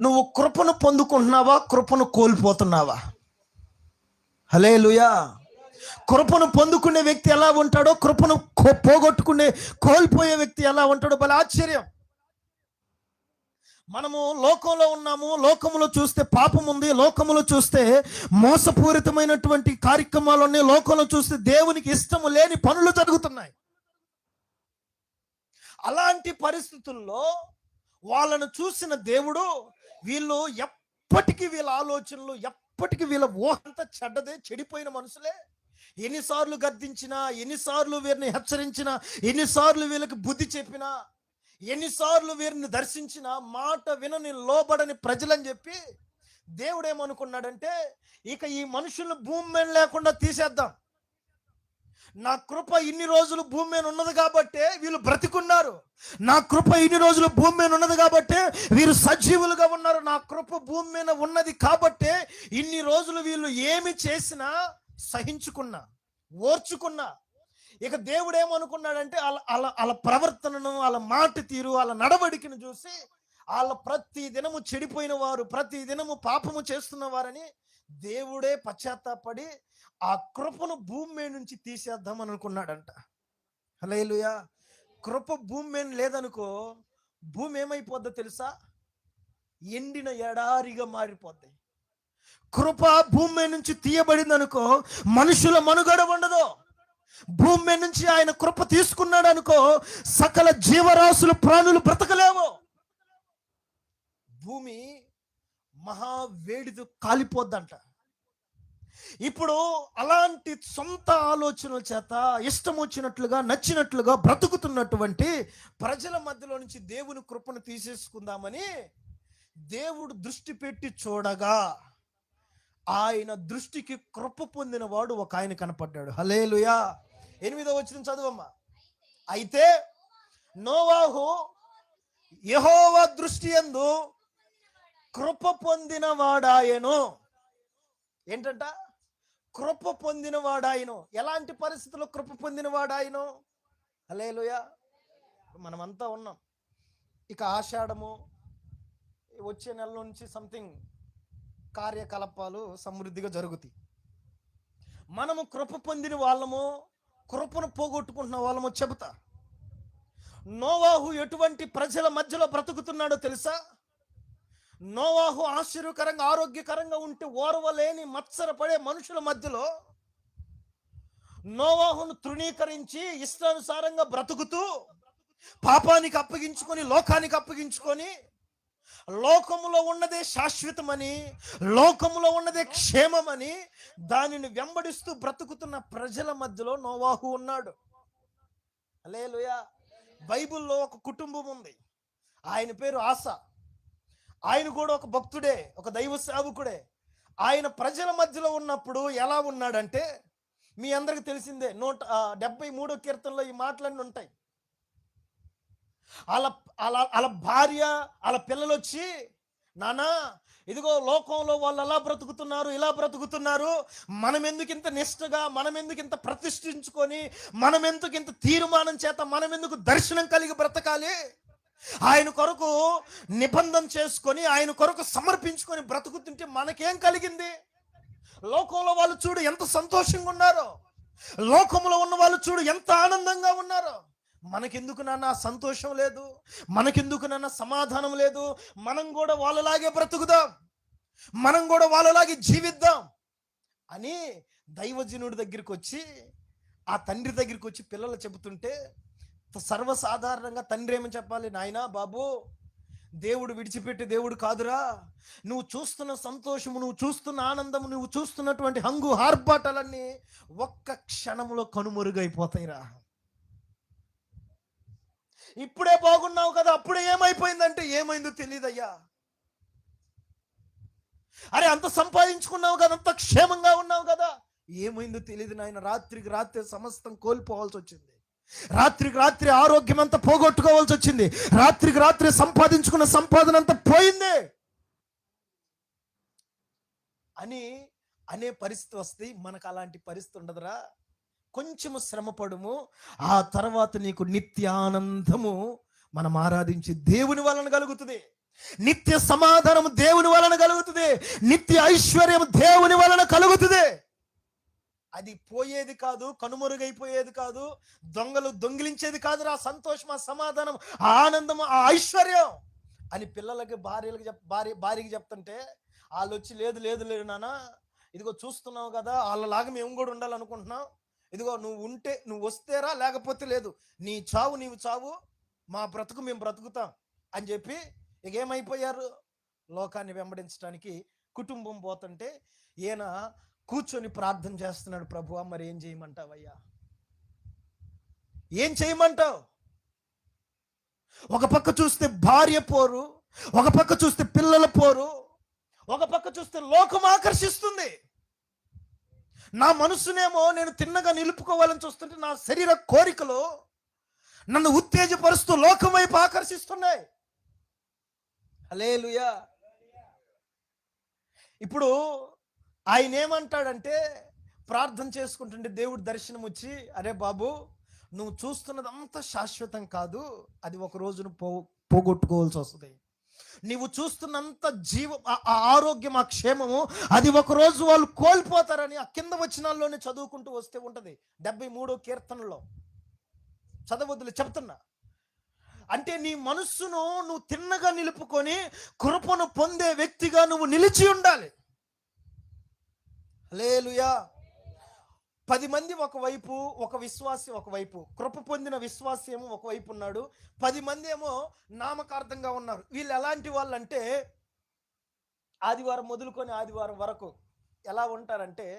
నువ్వు కృపను పొందుకుంటున్నావా, కృపను కోల్పోతున్నావా? హల్లెలూయా. కృపను పొందుకునే వ్యక్తి ఎలా ఉంటాడో, కృపను పోగొట్టుకునే కోల్పోయే వ్యక్తి ఎలా ఉంటాడో భలే ఆశ్చర్యం. మనము లోకంలో ఉన్నాము, లోకములో చూస్తే పాపం ఉంది, లోకములో చూస్తే మోసపూరితమైనటువంటి కార్యక్రమాలు ఉన్నాయి, లోకంలో చూస్తే దేవునికి ఇష్టము లేని పనులు జరుగుతున్నాయి. అలాంటి పరిస్థితుల్లో వాళ్ళను చూసిన దేవుడు, వీళ్ళు ఎప్పటికీ వీళ్ళ ఆలోచనలు, ఎప్పటికీ వీళ్ళ ఊహ అంతా చెడ్డదే, చెడిపోయిన మనుషులే. ఎన్నిసార్లు గద్దించినా, ఎన్నిసార్లు వీరిని హెచ్చరించినా, ఎన్నిసార్లు వీళ్ళకి బుద్ధి చెప్పినా, ఎన్నిసార్లు వీరిని దర్శించిన మాట వినని లోబడని ప్రజలని చెప్పి దేవుడు ఏమనుకున్నాడంటే, ఇక ఈ మనుషులను భూమి మీద లేకుండా తీసేద్దాం. నా కృప ఇన్ని రోజులు భూమి మీద ఉన్నది కాబట్టే వీళ్ళు బ్రతికున్నారు. నా కృప ఇన్ని రోజులు భూమి మీద ఉన్నది కాబట్టే వీరు సజీవులుగా ఉన్నారు. నా కృప భూమి మీద ఉన్నది కాబట్టే ఇన్ని రోజులు వీళ్ళు ఏమి చేసినా సహించుకున్నా, ఓర్చుకున్నా. ఇక దేవుడు ఏమనుకున్నాడంటే, వాళ్ళ ప్రవర్తనను, వాళ్ళ మాట తీరు, వాళ్ళ నడవడికను చూసి వాళ్ళ ప్రతి దినము చెడిపోయిన వారు, ప్రతి దినము పాపము చేస్తున్న వారని దేవుడే పశ్చాత్తాపడి ఆ కృపను భూమి మీద నుంచి తీసేద్దాం అనుకున్నాడంట. హల్లెలూయా. కృప భూమి మీద లేదనుకో, భూమి ఏమైపోద్దో తెలుసా? ఎండిన ఎడారిగా మారిపోద్ది. కృప భూమి మీద నుంచి తీయబడింది అనుకో, మనుషుల మనుగడ ఉండదు. భూమి మీద నుంచి ఆయన కృప తీసుకున్నాడు అనుకో, సకల జీవరాశులు, ప్రాణులు బ్రతకలేవు. భూమి మహావేడితో కాలిపోద్దంట. ఇప్పుడు అలాంటి సొంత ఆలోచనల చేత ఇష్టం వచ్చినట్లుగా, నచ్చినట్లుగా బ్రతుకుతున్నటువంటి ప్రజల మధ్యలో నుంచి దేవుని కృపను తీసేసుకుందామని దేవుడు దృష్టి పెట్టి చూడగా, ఆయన దృష్టికి కృప పొందిన వాడు ఒక ఆయన కనపడ్డాడు. హల్లెలూయా. 8వ వచనం చదువమ్మా. అయితే నోవాహు యెహోవా దృష్టి యందు కృప పొందిన వాడాయను. ఏంటంట? కృప పొందిన వాడాయను. ఎలాంటి పరిస్థితుల్లో కృప పొందిన వాడాయను? హల్లెలూయా. మనమంతా ఉన్నాం. ఇక ఆషాఢము వచ్చే నెల నుంచి సంథింగ్ కార్యకలాపాలు సమృద్ధిగా జరుగుతాయి. మనము కృప పొందిన వాళ్ళము, కృపను పోగొట్టుకుంటున్న వాళ్ళము చెబుతా. నోవాహు ఎటువంటి ప్రజల మధ్యలో బ్రతుకుతున్నాడో తెలుసా? నోవాహు ఆశ్చర్యకరంగా, ఆరోగ్యకరంగా ఉంటే ఓర్వలేని మత్సరపడే మనుషుల మధ్యలో నోవాహును తృణీకరించి ఇష్టానుసారంగా బ్రతుకుతూ, పాపానికి అప్పగించుకొని, లోకానికి అప్పగించుకొని, లోకములో ఉన్నదే శాశ్వతమని, లోకములో ఉన్నదే క్షేమమని దానిని వెంబడిస్తూ బ్రతుకుతున్న ప్రజల మధ్యలో నోవాహు ఉన్నాడు. హల్లెలూయా. బైబిల్లో ఒక కుటుంబం ఉంది. ఆయన పేరు ఆసా. ఆయన కూడా ఒక భక్తుడే, ఒక దైవ సేవకుడే. ఆయన ప్రజల మధ్యలో ఉన్నప్పుడు ఎలా ఉన్నాడంటే, మీ అందరికి తెలిసిందే, 173వ కీర్తనలో ఈ మాటలన్నీ ఉంటాయి. వాళ్ళ భార్య, వాళ్ళ పిల్లలు వచ్చి, నానా ఇదిగో లోకంలో వాళ్ళు అలా బ్రతుకుతున్నారు, ఇలా బ్రతుకుతున్నారు, మనం ఎందుకు ఇంత నిష్ఠగా, మనం ఎందుకు ఇంత ప్రతిష్ఠించుకొని, మనం ఎందుకు ఇంత తీర్మానం చేత, మనం ఎందుకు దర్శనం కలిగి బ్రతకాలి? ఆయన కొరకు నిబంధన చేసుకొని, ఆయన కొరకు సమర్పించుకొని బ్రతుకుతుంటే మనకేం కలిగింది? లోకంలో వాళ్ళు చూడు ఎంత సంతోషంగా ఉన్నారో, లోకంలో ఉన్న వాళ్ళు చూడు ఎంత ఆనందంగా ఉన్నారో. మనకెందుకు నాన్న సంతోషం లేదు? మనకెందుకు నాన్న సమాధానం లేదు? మనం కూడా వాళ్ళలాగే బ్రతుకుదాం, మనం కూడా వాళ్ళలాగే జీవిద్దాం అని దైవజనుడి దగ్గరికి వచ్చి, ఆ తండ్రి దగ్గరికి వచ్చి పిల్లలు చెబుతుంటే, సర్వసాధారణంగా తండ్రి ఏమని చెప్పాలి? నాయనా బాబు, దేవుడు విడిచిపెట్టే దేవుడు కాదురా. నువ్వు చూస్తున్న సంతోషము, నువ్వు చూస్తున్న ఆనందము, నువ్వు చూస్తున్నటువంటి హంగు హార్బాటాలన్నీ ఒక్క క్షణంలో కనుమరుగైపోతాయిరా. ఇప్పుడే బాగున్నావు కదా, అప్పుడే ఏమైపోయిందంటే ఏమైందో తెలియదయ్యా. అరే అంత సంపాదించుకున్నావు కదా, అంత క్షేమంగా ఉన్నావు కదా, ఏమైందో తెలియదు నాయన. రాత్రికి రాత్రి సమస్తం కోల్పోవాల్సి వచ్చింది. రాత్రికి రాత్రి ఆరోగ్యం అంతా పోగొట్టుకోవాల్సి వచ్చింది. రాత్రికి రాత్రి సంపాదించుకున్న సంపాదన అంతా పోయింది అని అనే పరిస్థితి వస్తే, మనకు అలాంటి పరిస్థితి ఉండదురా. కొంచెము శ్రమపడుము, ఆ తర్వాత నీకు నిత్యానందము మనం ఆరాధించి దేవుని వలన కలుగుతుంది. నిత్య సమాధానం దేవుని వలన కలుగుతుంది, నిత్య ఐశ్వర్యం దేవుని వలన కలుగుతుంది. అది పోయేది కాదు, కనుమరుగైపోయేది కాదు, దొంగలు దొంగిలించేది కాదు. ఆ సంతోషం, ఆ సమాధానం, ఆ ఆనందం, ఆ ఐశ్వర్యం అని పిల్లలకి భార్యకి చెప్తుంటే వాళ్ళు వచ్చి లేదు లేదు లేదు నాన్న, ఇదిగో చూస్తున్నావు కదా, వాళ్ళలాగా మేము కూడా ఉండాలనుకుంటున్నాం, ఇదిగో నువ్వు ఉంటే నువ్వు వస్తేరా, లేకపోతే లేదు, నీ చావు నీవు చావు, మా బ్రతుకు మేము బ్రతుకుతాం అని చెప్పి ఇక ఏమైపోయారు, లోకాన్ని వెంబడించడానికి కుటుంబం పోతుంటే ఈయన కూర్చొని ప్రార్థన చేస్తున్నాడు. ప్రభువా మరి ఏం చేయమంటావయ్యా, ఏం చేయమంటావు? ఒక పక్క చూస్తే భార్య పోరు, ఒక పక్క చూస్తే పిల్లల పోరు, ఒక పక్క చూస్తే లోకం ఆకర్షిస్తుంది. నా మనసునేమో నేను తిన్నగా నిలుపుకోవాలని చూస్తుంటే నా శరీర కోరికలు నన్ను ఉత్తేజపరుస్తూ లోకం వైపు ఆకర్షిస్తున్నాయి. హల్లెలూయా. ఇప్పుడు ఆయన ఏమంటాడంటే, ప్రార్థన చేసుకుంటుంటే దేవుడు దర్శనం వచ్చి, అరే బాబు, నువ్వు చూస్తున్నదంతా శాశ్వతం కాదు, అది ఒక రోజును పోగొట్టుకోవాల్సి వస్తుంది. నీవు చూస్తున్నంత ఆ ఆరోగ్యం, ఆ క్షేమము, అది ఒక రోజు వాళ్ళు కోల్పోతారని ఆ కింద వచనాల్లోనే చదువుకుంటూ వస్తే ఉంటది. 73వ కీర్తనలో చదవద్దులే, చెప్తున్నా. అంటే నీ మనస్సును నువ్వు తిన్నగా నిలుపుకొని కృపను పొందే వ్యక్తిగా నువ్వు నిలిచి ఉండాలి. హల్లెలూయా. 10 మంది ఒకవైపు, ఒక విశ్వాసి ఒకవైపు, కృప పొందిన విశ్వాసి ఏమో ఒకవైపు ఉన్నాడు, 10 మంది ఏమో నామకార్థంగా ఉన్నారు. వీళ్ళు ఎలాంటి వాళ్ళు అంటే, ఆదివారం మొదలుకొని ఆదివారం వరకు ఎలా ఉంటారంటే,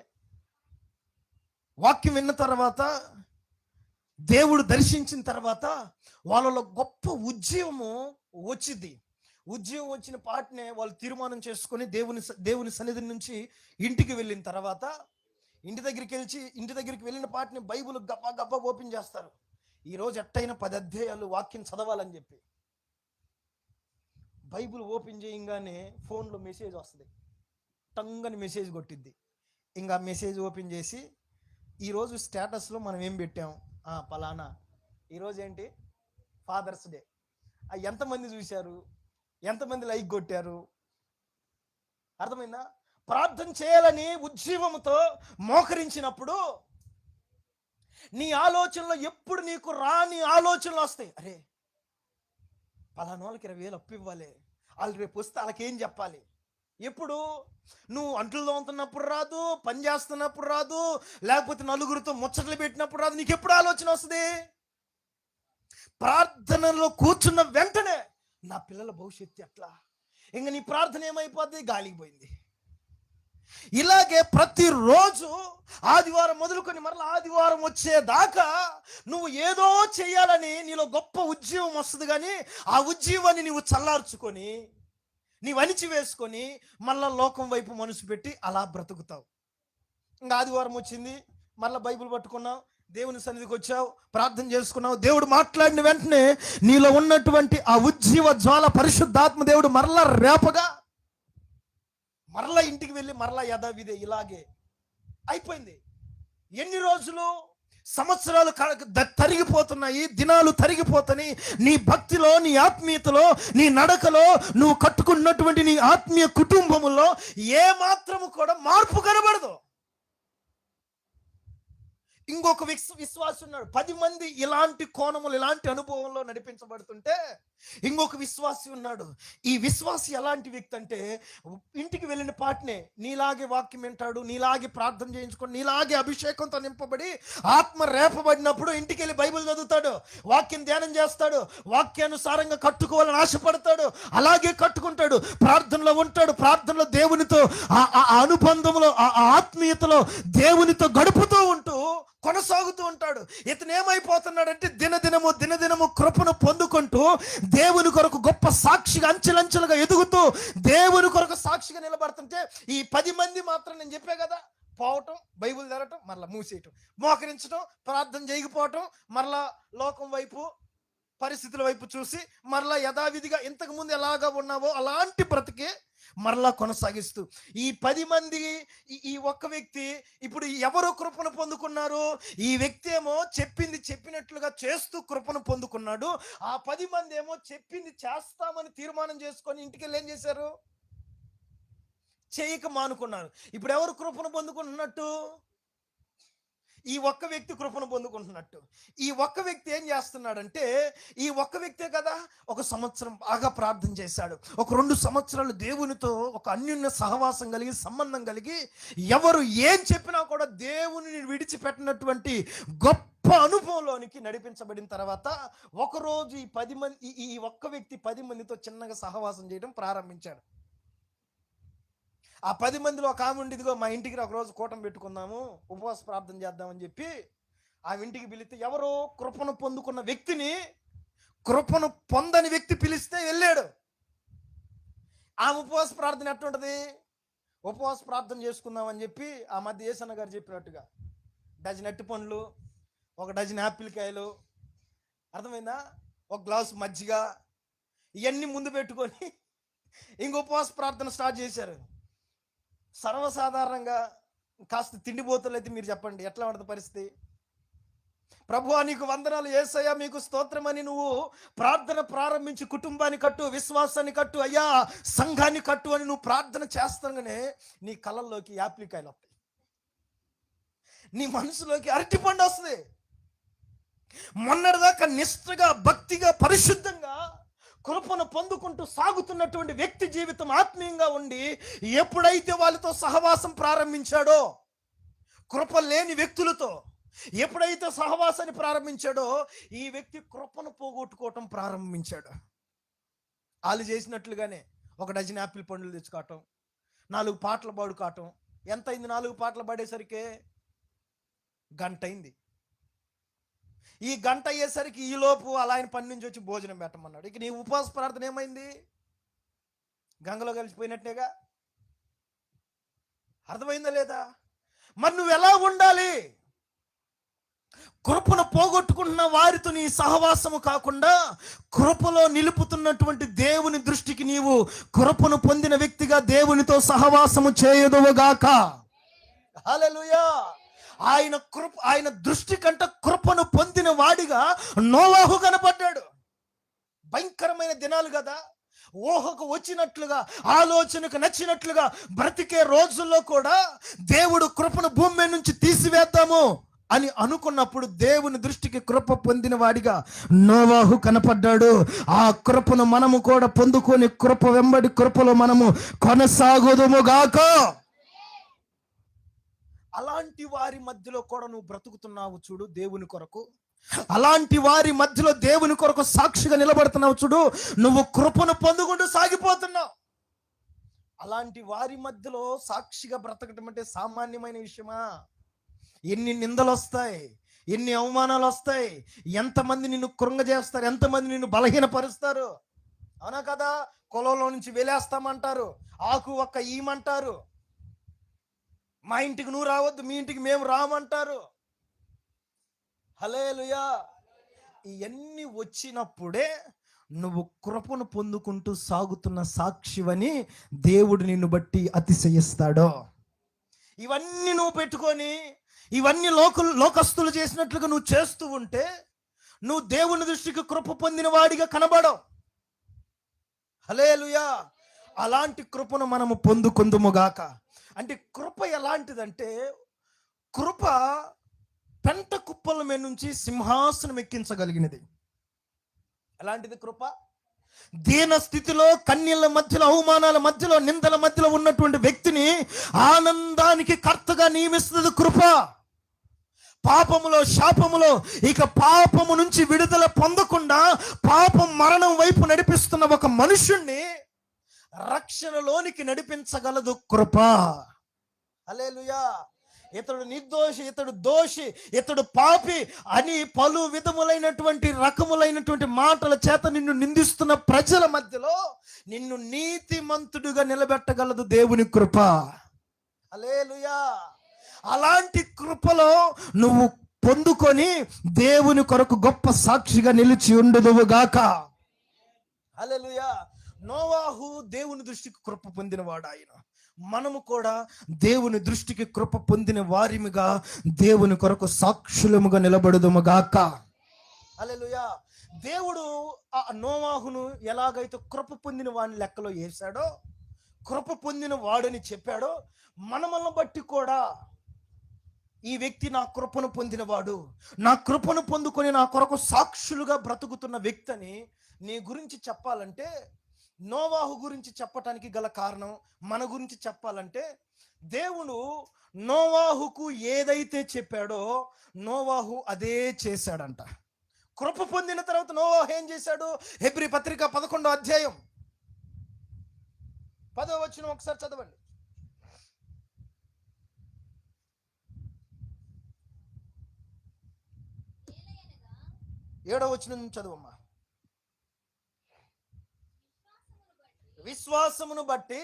వాక్యం విన్న తర్వాత, దేవుడు దర్శించిన తర్వాత వాళ్ళలో గొప్ప ఉద్యమము వచ్చింది. ఉద్యోగం వచ్చిన పాటనే వాళ్ళు తీర్మానం చేసుకొని దేవుని సన్నిధి నుంచి ఇంటికి వెళ్ళిన తర్వాత, ఇంటి దగ్గరికి వెళ్ళిన పాటని బైబిల్ గబ్బా ఓపెన్ చేస్తారు. ఈరోజు ఎట్టయినా 10 అధ్యాయాలు వాక్యం చదవాలని చెప్పి బైబిల్ ఓపెన్ చేయగానే ఫోన్లో మెసేజ్ వస్తుంది, టంగని మెసేజ్ కొట్టిద్ది. ఇంకా మెసేజ్ ఓపెన్ చేసి, ఈరోజు స్టేటస్లో మనం ఏం పెట్టాం, పలానా, ఈరోజు ఏంటి ఫాదర్స్ డే, ఎంతమంది చూశారు, ఎంతమంది లైక్ కొట్టారు, అర్థమైందా? ప్రార్థన చేయాలని ఉజ్జీవంతో మోకరించినప్పుడు నీ ఆలోచనలో ఎప్పుడు నీకు రాని ఆలోచనలు వస్తాయి. అరే, పలానా వాళ్ళకి 20,000 అప్పు ఇవ్వాలి, వాళ్ళు రేపు వస్తే వాళ్ళకేం చెప్పాలి. ఎప్పుడు నువ్వు అంట్లు తోముతున్నప్పుడు రాదు, పని చేస్తున్నప్పుడు రాదు, లేకపోతే నలుగురితో ముచ్చట్లు పెట్టినప్పుడు రాదు, నీకు ఎప్పుడు ఆలోచన వస్తుంది? ప్రార్థనలో కూర్చున్న వెంటనే నా పిల్లల భవిష్యత్తు ఎట్లా, ఇంక నీ ప్రార్థన ఏమైపోద్ది, గాలికి పోయింది. ఇలాగే ప్రతిరోజు ఆదివారం మొదలుకొని మరలా ఆదివారం వచ్చేదాకా నువ్వు ఏదో చేయాలని నీలో గొప్ప ఉద్యమం వస్తుంది. కానీ ఆ ఉద్యమాన్ని నీవు చల్లార్చుకొని, నీవు అణిచి వేసుకొని మళ్ళా లోకం వైపు మనసు పెట్టి అలా బ్రతుకుతావు. ఇంకా ఆదివారం వచ్చింది, మళ్ళీ బైబిల్ పట్టుకున్నావు, దేవుని సన్నిధికి వచ్చావు, ప్రార్థన చేసుకున్నావు, దేవుడు మాట్లాడిన వెంటనే నీలో ఉన్నటువంటి ఆ ఉజ్జీవ జ్వాల పరిశుద్ధాత్మ దేవుడు మరలా రేపగా మరలా ఇంటికి వెళ్ళి మరలా యథావిధే ఇలాగే అయిపోయింది. ఎన్ని రోజులు, సంవత్సరాలు తరిగిపోతున్నాయి, దినాలు తరిగిపోతున్నాయి. నీ భక్తిలో, నీ ఆత్మీయతలో, నీ నడకలో, నువ్వు కట్టుకున్నటువంటి నీ ఆత్మీయ కుటుంబములో ఏ మాత్రము కూడా మార్పు కనబడదు. ఇంకొక విశ్వాసి ఉన్నాడు. 10 మంది ఇలాంటి కోణములు, ఇలాంటి అనుభవంలో నడిపించబడుతుంటే ఇంకొక విశ్వాసి ఉన్నాడు. ఈ విశ్వాసి ఎలాంటి వ్యక్తి అంటే, ఇంటికి వెళ్ళిన పాటనే నీలాగే వాక్యం వింటాడు, నీలాగే ప్రార్థన చేయించుకొని, నీలాగే అభిషేకంతో నింపబడి ఆత్మ రేపబడినప్పుడు ఇంటికి వెళ్ళి బైబిల్ చదువుతాడు, వాక్యం ధ్యానం చేస్తాడు, వాక్యానుసారంగా కట్టుకోవాలని ఆశపడతాడు, అలాగే కట్టుకుంటాడు, ప్రార్థనలో ఉంటాడు, ప్రార్థనలో దేవునితో ఆ అనుబంధంలో, ఆ ఆత్మీయతలో దేవునితో గడుపుతూ ఉంటూ కొనసాగుతూ ఉంటాడు. ఇతను ఏమైపోతున్నాడంటే, దినదినము కృపను పొందుకుంటూ దేవుని కొరకు గొప్ప సాక్షిగా అంచెలంచెలుగా ఎదుగుతూ దేవుని కొరకు సాక్షిగా నిలబడుతుంటే, ఈ 10 మంది మాత్రం నేను చెప్పే కదా, పోవటం, బైబిల్ తెరవటం, మరలా మూసేయటం, మోకరించడం, ప్రార్థన చేయకపోవటం, మరలా లోకం వైపు పరిస్థితుల వైపు చూసి మరలా యథావిధిగా ఇంతకు ముందు ఎలాగా ఉన్నావో అలాంటి బ్రతికే మరలా కొనసాగిస్తూ ఈ 10 మంది ఈ ఒక్క వ్యక్తి ఇప్పుడు ఎవరు కృపను పొందుకున్నారు? ఈ వ్యక్తి ఏమో చెప్పింది చెప్పినట్లుగా చేస్తూ కృపను పొందుకున్నాడు. ఆ 10 మంది ఏమో చెప్పింది చేస్తామని తీర్మానం చేసుకొని ఇంటికి వెళ్ళి ఏం చేశారు? చేయక మానుకున్నారు. ఇప్పుడు ఎవరు కృపను పొందుకుంటున్నట్టు? ఈ ఒక్క వ్యక్తి కృపను పొందుకుంటున్నట్టు. ఈ ఒక్క వ్యక్తి ఏం చేస్తున్నాడంటే, ఈ ఒక్క వ్యక్తే కదా 1 సంవత్సరం బాగా ప్రార్థన చేశాడు. ఒక 2 సంవత్సరాలు దేవునితో ఒక అన్యోన్య సహవాసం కలిగి సంబంధం కలిగి ఎవరు ఏం చెప్పినా కూడా దేవుని విడిచిపెట్టినటువంటి గొప్ప అనుభవంలోనికి నడిపించబడిన తర్వాత ఒకరోజు ఈ 10 మంది ఈ ఒక్క వ్యక్తి 10 మందితో చిన్నగా సహవాసం చేయడం ప్రారంభించాడు. ఆ 10 మందిలో ఒక ఆమె ఉండిదిగో మా ఇంటికి ఒకరోజు కూటమి పెట్టుకుందాము, ఉపవాస ప్రార్థన చేద్దామని చెప్పి ఆ ఇంటికి పిలిస్తే ఎవరో కృపను పొందుకున్న వ్యక్తిని కృపను పొందని వ్యక్తి పిలిస్తే వెళ్ళాడు. ఆ ఉపవాస ప్రార్థన ఎట్లుంటది? ఉపవాస ప్రార్థన చేసుకుందామని చెప్పి ఆ మధ్య ఏసన్న గారు చెప్పినట్టుగా డజన్ అట్టి పండ్లు, 1 డజన్ యాపిల్ కాయలు, అర్థమైందా, 1 గ్లాసు మజ్జిగ, ఇవన్నీ ముందు పెట్టుకొని ఇంక ఉపవాస ప్రార్థన స్టార్ట్ చేశారు. సర్వసాధారణంగా కాస్త తిండిపోతలు అయితే మీరు చెప్పండి ఎట్లా ఉంటుంది పరిస్థితి? ప్రభువా నీకు వందనాలు, యేసయ్యా మీకు స్తోత్రమని నువ్వు ప్రార్థన ప్రారంభించి కుటుంబాన్ని కట్టు, విశ్వాసాన్ని కట్టు, అయ్యా సంఘాన్ని కట్టు అని నువ్వు ప్రార్థన చేస్తాగానే నీ కళ్ళల్లోకి యాప్లికాయలు వస్తాయి, నీ మనసులోకి అరటిపండు వస్తుంది. మొన్నటిదాకా నిష్ఠగా భక్తిగా పరిశుద్ధంగా కృపను పొందుకుంటూ సాగుతున్నటువంటి వ్యక్తి జీవితం ఆత్మీయంగా ఉండి ఎప్పుడైతే వాళ్ళతో సహవాసం ప్రారంభించాడో, కృప లేని వ్యక్తులతో ఎప్పుడైతే సహవాసాన్ని ప్రారంభించాడో ఈ వ్యక్తి కృపను పోగొట్టుకోవటం ప్రారంభించాడు. వాళ్ళు చేసినట్లుగానే 1 డజన్ యాపిల్ పండ్లు తెచ్చుకోవటం, 4 పాటలు పాడుకోవటం. ఎంత అయింది? 4 పాటలు పాడేసరికి గంట అయింది. ఈ గంట అయ్యేసరికి ఈలోపు అలా ఆయన పని నుంచి వచ్చి భోజనం పెట్టమన్నాడు. ఇక నీ ఉపవాస ప్రార్థన ఏమైంది? గంగలో కలిసిపోయినట్టేగా. అర్థమైందా లేదా? మరి నువ్వు ఎలా ఉండాలి? కృపను పోగొట్టుకుంటున్న వారితో నీ సహవాసము కాకుండా కృపలో నిలుపుతున్నటువంటి దేవుని దృష్టికి నీవు కృపను పొందిన వ్యక్తిగా దేవునితో సహవాసము చేయదువుగాక. హల్లెలూయా. ఆయన దృష్టి కంటే కృపను పొందిన వాడిగా నోవాహు కనపడ్డాడు. భయంకరమైన దినాలు కదా, ఊహకు వచ్చినట్లుగా ఆలోచనకు నచ్చినట్లుగా బ్రతికే రోజుల్లో కూడా దేవుడు కృపను భూమి మీద నుంచి తీసివేద్దాము అని అనుకున్నప్పుడు దేవుని దృష్టికి కృప పొందిన వాడిగా నోవాహు కనపడ్డాడు. ఆ కృపను మనము కూడా పొందుకొని కృప వెంబడి కృపలో మనము కొనసాగుదుముగాక. అలాంటి వారి మధ్యలో కూడా నువ్వు బ్రతుకుతున్నావు చూడు దేవుని కొరకు. అలాంటి వారి మధ్యలో దేవుని కొరకు సాక్షిగా నిలబడుతున్నావు చూడు. నువ్వు కృపను పొందుకుంటూ సాగిపోతున్నావు. అలాంటి వారి మధ్యలో సాక్షిగా బ్రతకటం అంటే సామాన్యమైన విషయమా? ఎన్ని నిందలు వస్తాయి, ఎన్ని అవమానాలు వస్తాయి, ఎంతమంది నిన్ను కృంగజేస్తారు, ఎంతమంది నిన్ను బలహీనపరుస్తారు. అవునా కదా? కులంలో నుంచి వెలేస్తామంటారు, ఆకు ఒక్క ఈమంటారు, మా ఇంటికి నువ్వు రావద్దు, మీ ఇంటికి మేము రామంటారు. హల్లెలూయా. ఇవన్నీ వచ్చినప్పుడే నువ్వు కృపను పొందుకుంటూ సాగుతున్న సాక్షివని దేవుడు నిన్ను బట్టి అతిశయిస్తాడో. ఇవన్నీ నువ్వు పెట్టుకొని ఇవన్నీ లోకస్తులు చేసినట్లుగా నువ్వు చేస్తూ ఉంటే నువ్వు దేవుని దృష్టికి కృప పొందిన వాడిగా కనబడవు. హల్లెలూయా. అలాంటి కృపను మనము పొందుకుందుముగాక. అంటే కృప ఎలాంటిదంటే, కృప పెంట కుప్పల మీద నుంచి సింహాసనం ఎక్కించగలిగినది. ఎలాంటిది కృప? దీన స్థితిలో, కన్నీళ్ళ మధ్యలో, అవమానాల మధ్యలో, నిందల మధ్యలో ఉన్నటువంటి వ్యక్తిని ఆనందానికి కర్తగా నియమిస్తుంది కృప. పాపములో, శాపములో ఇక పాపము నుంచి విడుదల పొందకుండా పాపం మరణం వైపు నడిపిస్తున్న ఒక మనుషుణ్ణి రక్షణలోనికి నడిపించగలదు కృప. హల్లెలూయా. ఇతడు నిర్దోషి, ఇతడు దోషి, ఇతడు పాపి అని పలు విధములైనటువంటి రకములైనటువంటి మాటల చేత నిన్ను నిందిస్తున్న ప్రజల మధ్యలో నిన్ను నీతిమంతుడిగా నిలబెట్టగలదు దేవుని కృప. హల్లెలూయా. అలాంటి కృపలో నువ్వు పొందుకొని దేవుని కొరకు గొప్ప సాక్షిగా నిలిచి ఉండుదువుగాక. హల్లెలూయా. నోవాహు దేవుని దృష్టికి కృప పొందినవాడు. ఆయన మనము కూడా దేవుని దృష్టికి కృప పొందిన వారిమిగా దేవుని కొరకు సాక్షులముగా నిలబడుదుముగాక. హల్లెలూయా. దేవుడు ఆ నోవాహును ఎలాగైతే కృప పొందిన వాడిని లెక్కలో వేశాడో, కృప పొందిన వాడని చెప్పాడో, మనమలను బట్టి కూడా ఈ వ్యక్తి నా కృపను పొందినవాడు, నా కృపను పొందుకొని నా కొరకు సాక్షులుగా బ్రతుకుతున్న వ్యక్తి అని నీ గురించి చెప్పాలంటే, నోవాహు గురించి చెప్పటానికి గల కారణం, మన గురించి చెప్పాలంటే, దేవుడు నోవాహుకు ఏదైతే చెప్పాడో నోవాహు అదే చేశాడంట. కృప పొందిన తర్వాత నోవాహు ఏం చేశాడు? హెబ్రీ పత్రిక 11వ అధ్యాయం 10వ వచనం ఒకసారి చదవండి. 7వ వచనం చదువమ్మా. విశ్వాసమును బట్టి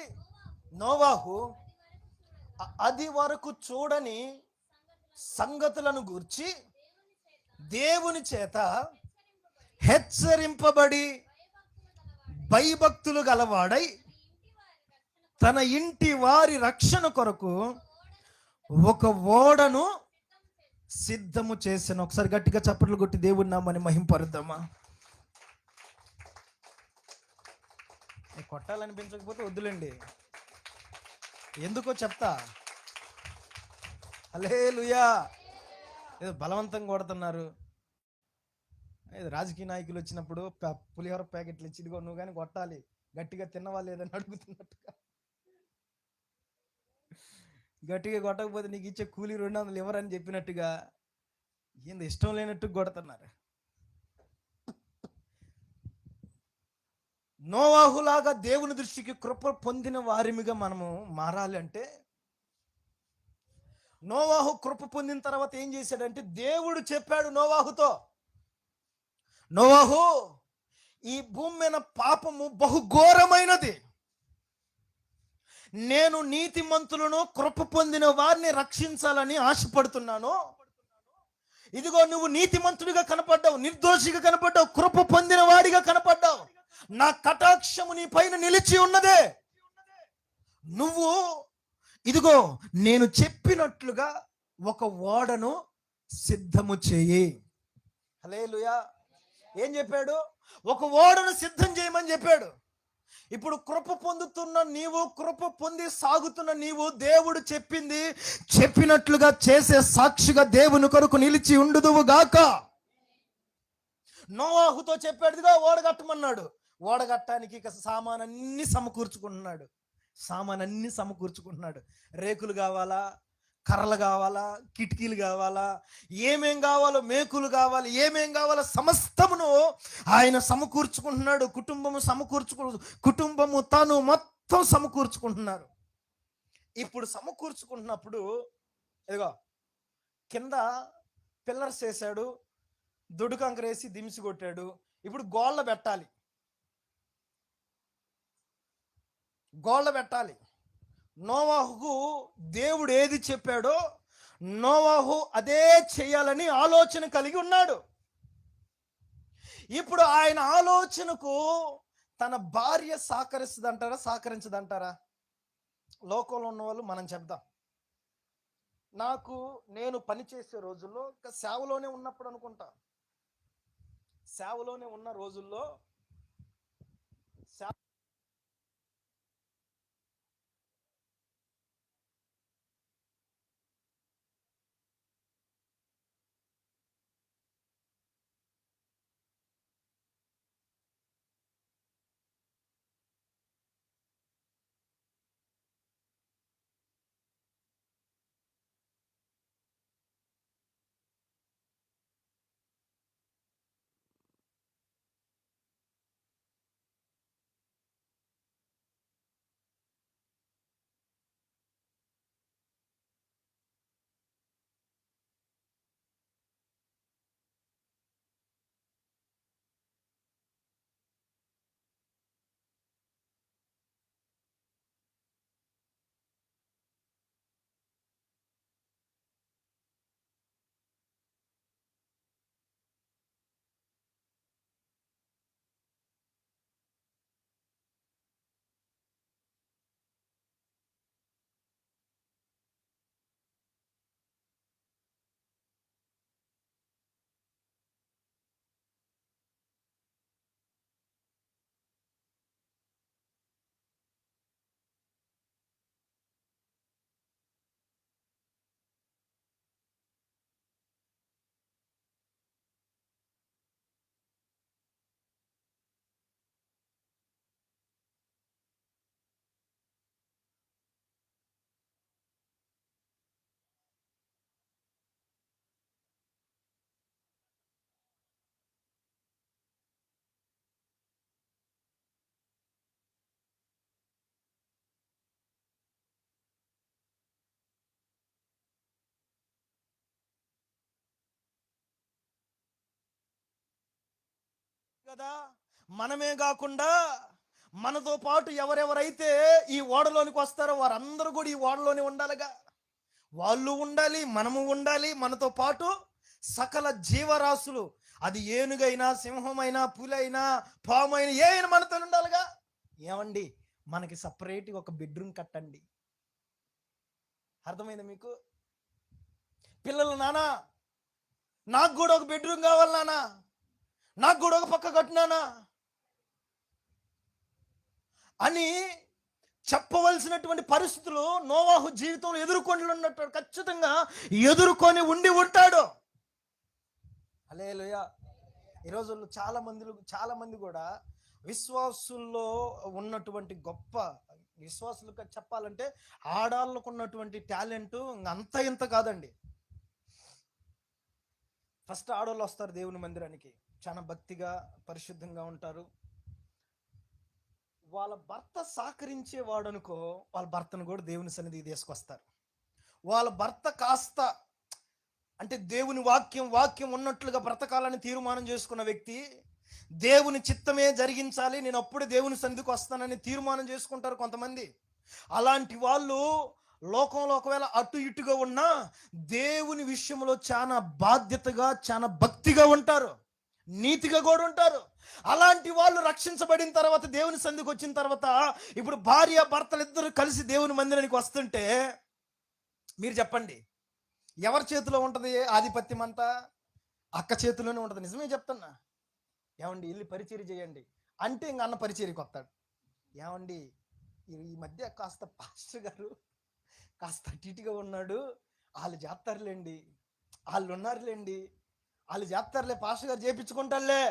నోవాహు అది వరకు చూడని సంగతులను గూర్చి దేవుని చేత హెచ్చరింపబడి భయభక్తులు గలవాడై తన ఇంటి వారి రక్షణ కొరకు ఒక ఓడను సిద్ధము చేసిన. ఒకసారి గట్టిగా చప్పట్లు కొట్టి దేవుని నామని మహింపరుద్దామా. కొట్టాలనిపించకపోతే వద్దులేండి, ఎందుకో చెప్తా. హల్లెలూయా. ఏదో బలవంతంగా కొడుతున్నారు. ఏదో రాజకీయ నాయకులు వచ్చినప్పుడు పులిహోర ప్యాకెట్లు ఇచ్చి ఇదిగో నువ్వు కానీ కొట్టాలి, గట్టిగా తిన్నవా లేదని అడుగుతున్నట్టుగా. గట్టిగా కొట్టకపోతే నీకు ఇచ్చే కూలీ 200 ఇవ్వరని చెప్పినట్టుగా ఏంది ఇష్టం లేనట్టు కొడుతున్నారు. నోవాహులాగా దేవుని దృష్టికి కృప పొందిన వారిమిగా మనము మారాలి అంటే, నోవాహు కృప పొందిన తర్వాత ఏం చేశాడంటే, దేవుడు చెప్పాడు నోవాహుతో, నోవాహు ఈ భూమి మీద పాపము బహుఘోరమైనది, నేను నీతిమంతులను కృప పొందిన వారిని రక్షించాలని ఆశపడుతున్నాను. ఇదిగో నువ్వు నీతిమంతుడిగా కనపడ్డావు, నిర్దోషిగా కనపడ్డావు, కృప పొందిన వాడిగా కనపడ్డావు, నా కటాక్షము నీ పైన నిలిచి ఉన్నదే. నువ్వు ఇదిగో నేను చెప్పినట్లుగా ఒక ఓడను సిద్ధము చేయి. హల్లెలూయా. ఏం చెప్పాడు? ఒక ఓడను సిద్ధం చేయమని చెప్పాడు. ఇప్పుడు కృప పొందుతున్న నీవు, కృప పొంది సాగుతున్న నీవు, దేవుడు చెప్పింది చెప్పినట్లుగా చేసే సాక్షిగా దేవుని కొరకు నిలిచి ఉండుదువు గాక. నోవాహుతో చెప్పాడుగా ఓడగట్టమన్నాడు. ఓడగట్టానికి ఇక సామానన్నీ సమకూర్చుకుంటున్నాడు. రేకులు కావాలా, కర్రలు కావాలా, కిటికీలు కావాలా, ఏమేం కావాలో, మేకులు కావాలి, ఏమేం కావాలో సమస్తమును ఆయన సమకూర్చుకుంటున్నాడు. కుటుంబము తాను మొత్తం సమకూర్చుకుంటున్నారు. ఇప్పుడు సమకూర్చుకుంటున్నప్పుడు ఇదిగో కింద పిల్లర్స్ వేసాడు, దొడుకంకరేసి దిమ్సి కొట్టాడు. ఇప్పుడు గోళ్ళ పెట్టాలి. నోవాహుకు దేవుడు ఏది చెప్పాడో నోవాహు అదే చేయాలని ఆలోచన కలిగి ఉన్నాడు. ఇప్పుడు ఆయన ఆలోచనకు తన భార్య సహకరించదంటారా? లోకంలో ఉన్న వాళ్ళు మనం చెప్దాం. నేను పనిచేసే రోజుల్లో, సేవలోనే ఉన్నప్పుడు అనుకుంటా, సేవలోనే ఉన్న రోజుల్లో కదా. మనమే కాకుండా మనతో పాటు ఎవరెవరైతే ఈ ఓడలోనికి వస్తారో వారందరూ కూడా ఈ ఓడలోనే ఉండాలిగా. వాళ్ళు ఉండాలి, మనము ఉండాలి, మనతో పాటు సకల జీవరాశులు, అది ఏనుగైనా, సింహమైనా, పులైనా, పామైనా, అయినా మనతో ఉండాలిగా. ఏమండి, మనకి సపరేట్గా ఒక బెడ్రూమ్ కట్టండి. అర్థమైంది మీకు? పిల్లలు, నానా నాకు కూడా ఒక బెడ్రూమ్ కావాలి, నానా నాకు కూడా ఒక పక్క కట్టినానా అని చెప్పవలసినటువంటి పరిస్థితులు నోవాహు జీవితంలో ఎదుర్కొని ఉన్నట్టు ఖచ్చితంగా ఎదుర్కొని ఉండి ఉంటాడు. హల్లెలూయా. ఈరోజు చాలా మంది కూడా విశ్వాసుల్లో ఉన్నటువంటి గొప్ప విశ్వాసులుగా చెప్పాలంటే ఆడాళ్ళకు ఉన్నటువంటి టాలెంట్ అంత ఇంత కాదండి. ఫస్ట్ ఆడవాళ్ళు వస్తారు దేవుని మందిరానికి, చాలా భక్తిగా పరిశుద్ధంగా ఉంటారు. వాళ్ళ భర్త సహకరించేవాడు అనుకో, వాళ్ళ భర్తను కూడా దేవుని సన్నిధికి తీసుకొస్తారు. వాళ్ళ భర్త కాస్త అంటే దేవుని వాక్యం ఉన్నట్లుగా బ్రతకాలని తీర్మానం చేసుకున్న వ్యక్తి, దేవుని చిత్తమే జరిగించాలి, నేను అప్పుడే దేవుని సన్నిధికి వస్తానని తీర్మానం చేసుకుంటారు కొంతమంది. అలాంటి వాళ్ళు లోకంలో ఒకవేళ అటు ఇటుగా ఉన్నా దేవుని విషయంలో చాలా బాధ్యతగా, చాలా భక్తిగా ఉంటారు, నీతిగా కూడా ఉంటారు. అలాంటి వాళ్ళు రక్షించబడిన తర్వాత, దేవుని సన్నిధికి వచ్చిన తర్వాత, ఇప్పుడు భార్య భర్తలు ఇద్దరు కలిసి దేవుని మందిరానికి వస్తుంటే మీరు చెప్పండి, ఎవరి చేతిలో ఉంటుంది ఆధిపత్యం? అంతా అక్క చేతిలోనే ఉంటుంది. నిజమే చెప్తున్నా. ఏమండి, వెళ్ళి పరిచర్య చేయండి అంటే ఇంక అన్న పరిచర్యకి వస్తాడు. ఏమండి, ఈ మధ్య కాస్త పాస్టర్ గారు కాస్త అటిటిగా ఉన్నాడు, వాళ్ళు చేస్తారులేండి, వాళ్ళు ఉన్నారులేండి, వాళ్ళు చేస్తారులే, పాస్టర్ గారు చేపించుకుంటారులే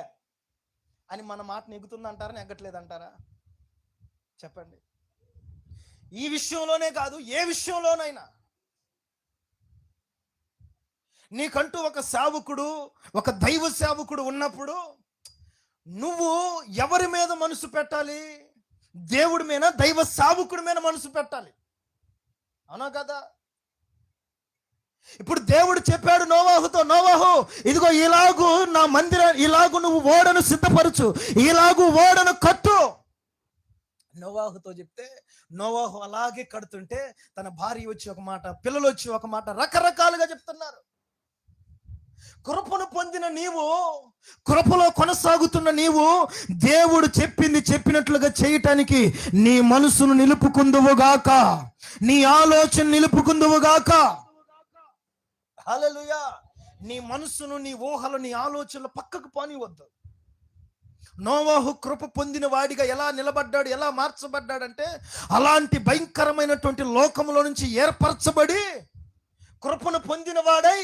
అని మన మాట నెగ్గుతుందంటారా, నెగ్గట్లేదంటారా? చెప్పండి. ఈ విషయంలోనే కాదు, ఏ విషయంలోనైనా నీకంటూ ఒక సేవకుడు, ఒక దైవ సేవకుడు ఉన్నప్పుడు నువ్వు ఎవరి మీద మనసు పెట్టాలి? దేవుడి మీద, దైవ సేవకుడి మీద మనసు పెట్టాలి. అవునా కదా? ఇప్పుడు దేవుడు చెప్పాడు నోవాహుతో, నోవాహు ఇదిగో ఇలాగూ నా ఇలాగూ నువ్వు ఓడను సిద్ధపరచు, ఇలాగూ ఓడను కట్టు. నోవాహుతో చెప్తే నోవాహు అలాగే కడుతుంటే తన భార్య వచ్చి ఒక మాట, పిల్లలు వచ్చి ఒక మాట, రకరకాలుగా చెప్తున్నారు. కృపను పొందిన నీవు, కృపలో కొనసాగుతున్న నీవు, దేవుడు చెప్పినట్లుగా చేయటానికి నీ మనసును నిలుపుకుందువుగాక, నీ ఆలోచన నిలుపుకుందువుగాక. హల్లెలూయా. నీ మనసును, నీ ఊహలు, నీ ఆలోచనలు పక్కకు పోనివద్దు. నోవాహు కృప పొందిన వాడిగా ఎలా నిలబడ్డాడు, ఎలా మార్చబడ్డాడంటే, అలాంటి భయంకరమైనటువంటి లోకంలో నుంచి ఏర్పరచబడి కృపను పొందిన వాడై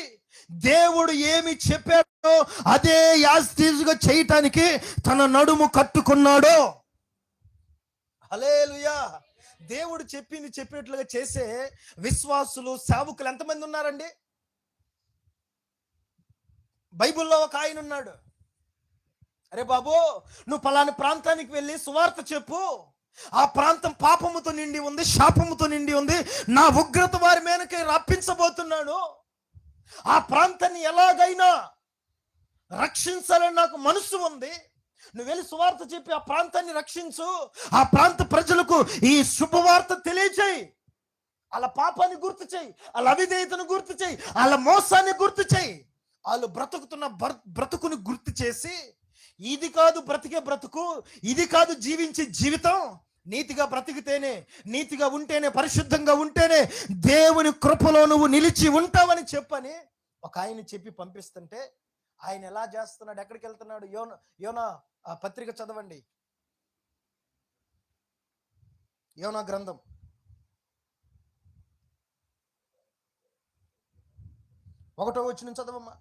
దేవుడు ఏమి చెప్పాడో అదే యాజిటీజుగా చేయటానికి తన నడుము కట్టుకున్నాడు. హల్లెలూయా. దేవుడు చెప్పినట్లుగా చేసే విశ్వాసులు, సేవకులు ఎంతమంది ఉన్నారండి? బైబిల్లో ఒక ఆయన ఉన్నాడు, అరే బాబు నువ్వు పలానా ప్రాంతానికి వెళ్ళి సువార్త చెప్పు, ఆ ప్రాంతం పాపముతో నిండి ఉంది, శాపముతో నిండి ఉంది, నా ఉగ్రత వారి మీదకి రప్పించబోతున్నాను, ఆ ప్రాంతాన్ని ఎలాగైనా రక్షించాలని నాకు మనసు ఉంది, నువ్వు వెళ్ళి సువార్త చెప్పి ఆ ప్రాంతాన్ని రక్షించు, ఆ ప్రాంత ప్రజలకు ఈ శుభవార్త తెలియచేయి, వాళ్ళ పాపాన్ని గుర్తు చేయి, వాళ్ళ అవిధేయతను గుర్తు చేయి, వాళ్ళ మోసాన్ని గుర్తు చేయి, వాళ్ళు బ్రతుకుతున్న బ్రతుకుని గుర్తు చేసి, ఇది కాదు బ్రతికే బ్రతుకు, ఇది కాదు జీవించే జీవితం, నీతిగా బ్రతికితేనే, నీతిగా ఉంటేనే, పరిశుద్ధంగా ఉంటేనే దేవుని కృపలో నువ్వు నిలిచి ఉంటావని చెప్పని ఒక ఆయన చెప్పి పంపిస్తుంటే ఆయన ఎలా చేస్తున్నాడు, ఎక్కడికి వెళ్తున్నాడు? యోనా పత్రిక చదవండి, యోనా గ్రంథం 1వ వచనం చదవమ్మా.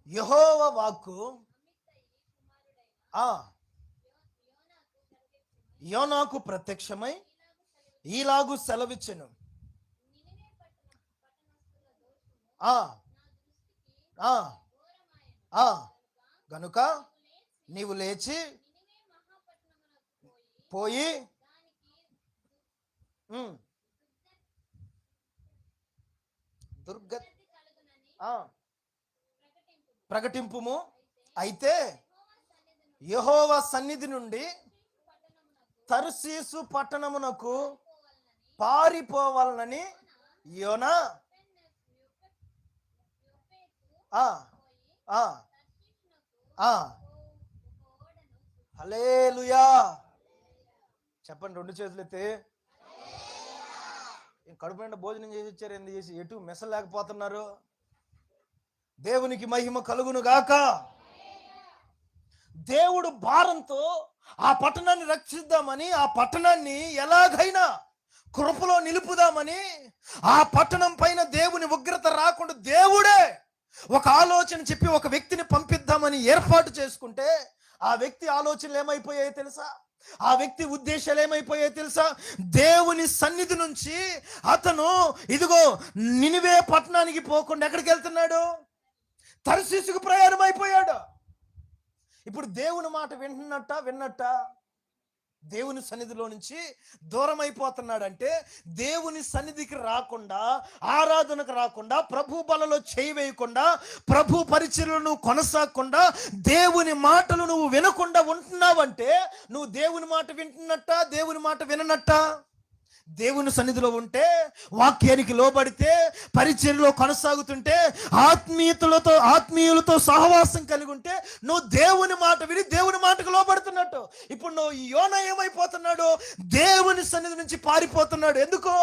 యెహోవా వాక్కు యోనాకు ప్రత్యక్షమై ఈలాగు సెలవిచ్చెను, గనుక నీవు లేచి పోయి దుర్గ ప్రకటింపుము. అయితే యెహోవా సన్నిధి నుండి తర్షీసు పట్టణమునకు పారిపోవాలని యోనా హల్లెలూయా చెప్పండి, రెండు చేతులు ఎత్తి. కడుపు నిండా భోజనం చేసి వచ్చారు, ఎందుకు చేసి ఎటు మెసలేకపోతున్నారు? దేవునికి మహిమ కలుగును గాక. దేవుడు భారంతో ఆ పట్టణాన్ని రక్షిద్దామని, ఆ పట్టణాన్ని ఎలాగైనా కృపలో నిలుపుదామని, ఆ పట్టణం పైన దేవుని ఉగ్రత రాకుండా దేవుడే ఒక ఆలోచన చెప్పి ఒక వ్యక్తిని పంపిద్దామని ఏర్పాటు చేసుకుంటే, ఆ వ్యక్తి ఆలోచనలు ఏమైపోయాయో తెలుసా? ఆ వ్యక్తి ఉద్దేశాలు ఏమైపోయాయో తెలుసా? దేవుని సన్నిధి నుంచి అతను ఇదిగో నినివే పట్టణానికి పోకుండా ఎక్కడికి వెళ్తున్నాడు? తర్షీసుకు ప్రయాణం అయిపోయాడు. ఇప్పుడు దేవుని మాట విన్నట్ట దేవుని సన్నిధిలో నుంచి దూరం అయిపోతున్నాడంటే, దేవుని సన్నిధికి రాకుండా, ఆరాధనకు రాకుండా, ప్రభు బలలో చేయి వేయకుండా, ప్రభు పరిచర్యలు నువ్వు కొనసాగకుండా, దేవుని మాటలు నువ్వు వినకుండా ఉంటున్నావంటే, నువ్వు దేవుని మాట వింటున్నట్ట, దేవుని మాట విననట్ట? దేవుని సన్నిధిలో ఉంటే, వాక్యానికి లోబడితే, పరిచర్యలో కొనసాగుతుంటే, ఆత్మీయులతో సహవాసం కలిగి ఉంటే, నువ్వు దేవుని మాట విని దేవుని మాటకు లోబడుతున్నట్టు. ఇప్పుడు నువ్వు యోనా ఏమైపోతున్నాడు? దేవుని సన్నిధి నుంచి పారిపోతున్నాడు. ఎందుకో?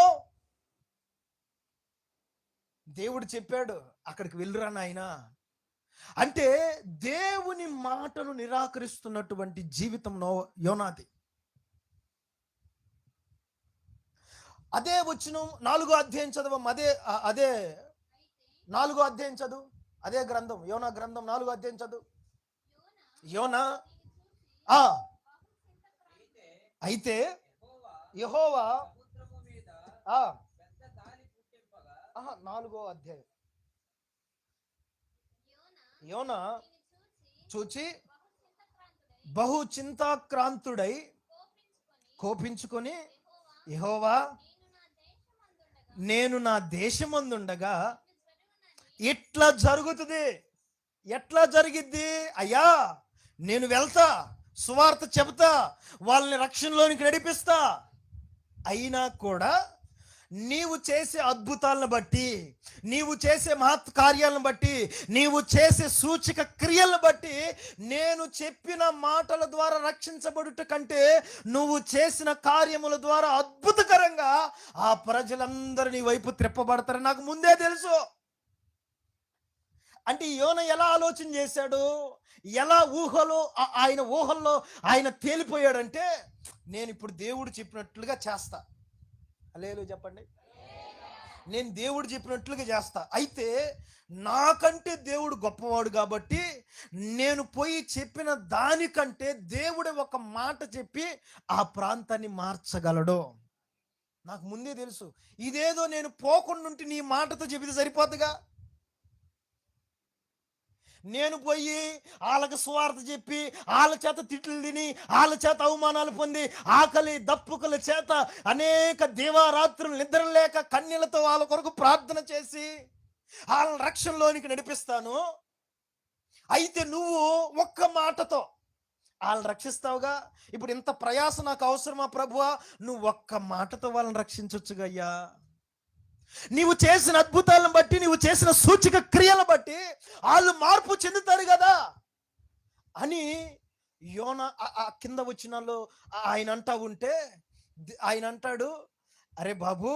దేవుడు చెప్పాడు, అక్కడికి వెళ్ళురా నాయనా అంటే. దేవుని మాటను నిరాకరిస్తున్నటువంటి జీవితం యోనాది. అదే వచనం 4వ అధ్యాయం చదవం. అదే 4వ అధ్యాయం చదువు. అదే గ్రంథం, యోనా గ్రంథం 4వ అధ్యాయం చదువు. యోనా అయితే యెహోవా 4వ అధ్యాయం. యోనా చూచి బహు చింతాక్రాంతుడై కోపించుకొని, యెహోవా, నేను నా దేశమందుండగా ఇట్లా జరుగుతుంది. ఎట్లా జరిగిద్ది అయ్యా? నేను వెళ్తా, సువార్త చెబుతా, వాళ్ళని రక్షణలోనికి నడిపిస్తా. అయినా కూడా నీవు చేసే అద్భుతాలను బట్టి, నీవు చేసే మహత్ కార్యాలను బట్టి, నీవు చేసే సూచక క్రియలను బట్టి, నేను చెప్పిన మాటల ద్వారా రక్షించబడుట కంటే నువ్వు చేసిన కార్యముల ద్వారా అద్భుతకరంగా ఆ ప్రజలందరూ నీ వైపు త్రిప్పబడతారని నాకు ముందే తెలుసు. అంటే యోనా ఎలా ఆలోచన చేశాడు? ఎలా ఆయన ఊహల్లో ఆయన తేలిపోయాడంటే, నేను ఇప్పుడు దేవుడు చెప్పినట్లుగా చేస్తా. హల్లెలూయా చెప్పండి. నేను దేవుడు చెప్పినట్లుగా చేస్తా. అయితే నాకంటే దేవుడు గొప్పవాడు కాబట్టి, నేను పోయి చెప్పిన దానికంటే దేవుడే ఒక మాట చెప్పి ఆ ప్రాంతాన్ని మార్చగలడు. నాకు ముందే తెలుసు. ఇదేదో నేను పోకుండా ఉంటే నీ మాటతో చెబితే సరిపోతుందిగా. నేను పోయి వాళ్ళకి సువార్త చెప్పి, వాళ్ళ చేత తిట్లు తిని, వాళ్ళ చేత అవమానాలు పొంది, ఆకలి దప్పుకల చేత అనేక దివారాత్రులు నిద్ర లేక కన్నీళ్లతో వాళ్ళ కొరకు ప్రార్థన చేసి వాళ్ళ రక్షణలోనికి నడిపిస్తాను. అయితే నువ్వు ఒక్క మాటతో వాళ్ళని రక్షిస్తావుగా. ఇప్పుడు ఇంత ప్రయాస నాకు అవసరమా ప్రభువా? నువ్వు ఒక్క మాటతో వాళ్ళని రక్షించొచ్చుగా అయ్యా. నీవు చేసిన అద్భుతాలను బట్టి, నీవు చేసిన సూచక క్రియలను బట్టి వాళ్ళు మార్పు చెందుతారు కదా అని యోనా కింద వచనాల్లో ఆయన అంటాడు, అరే బాబు,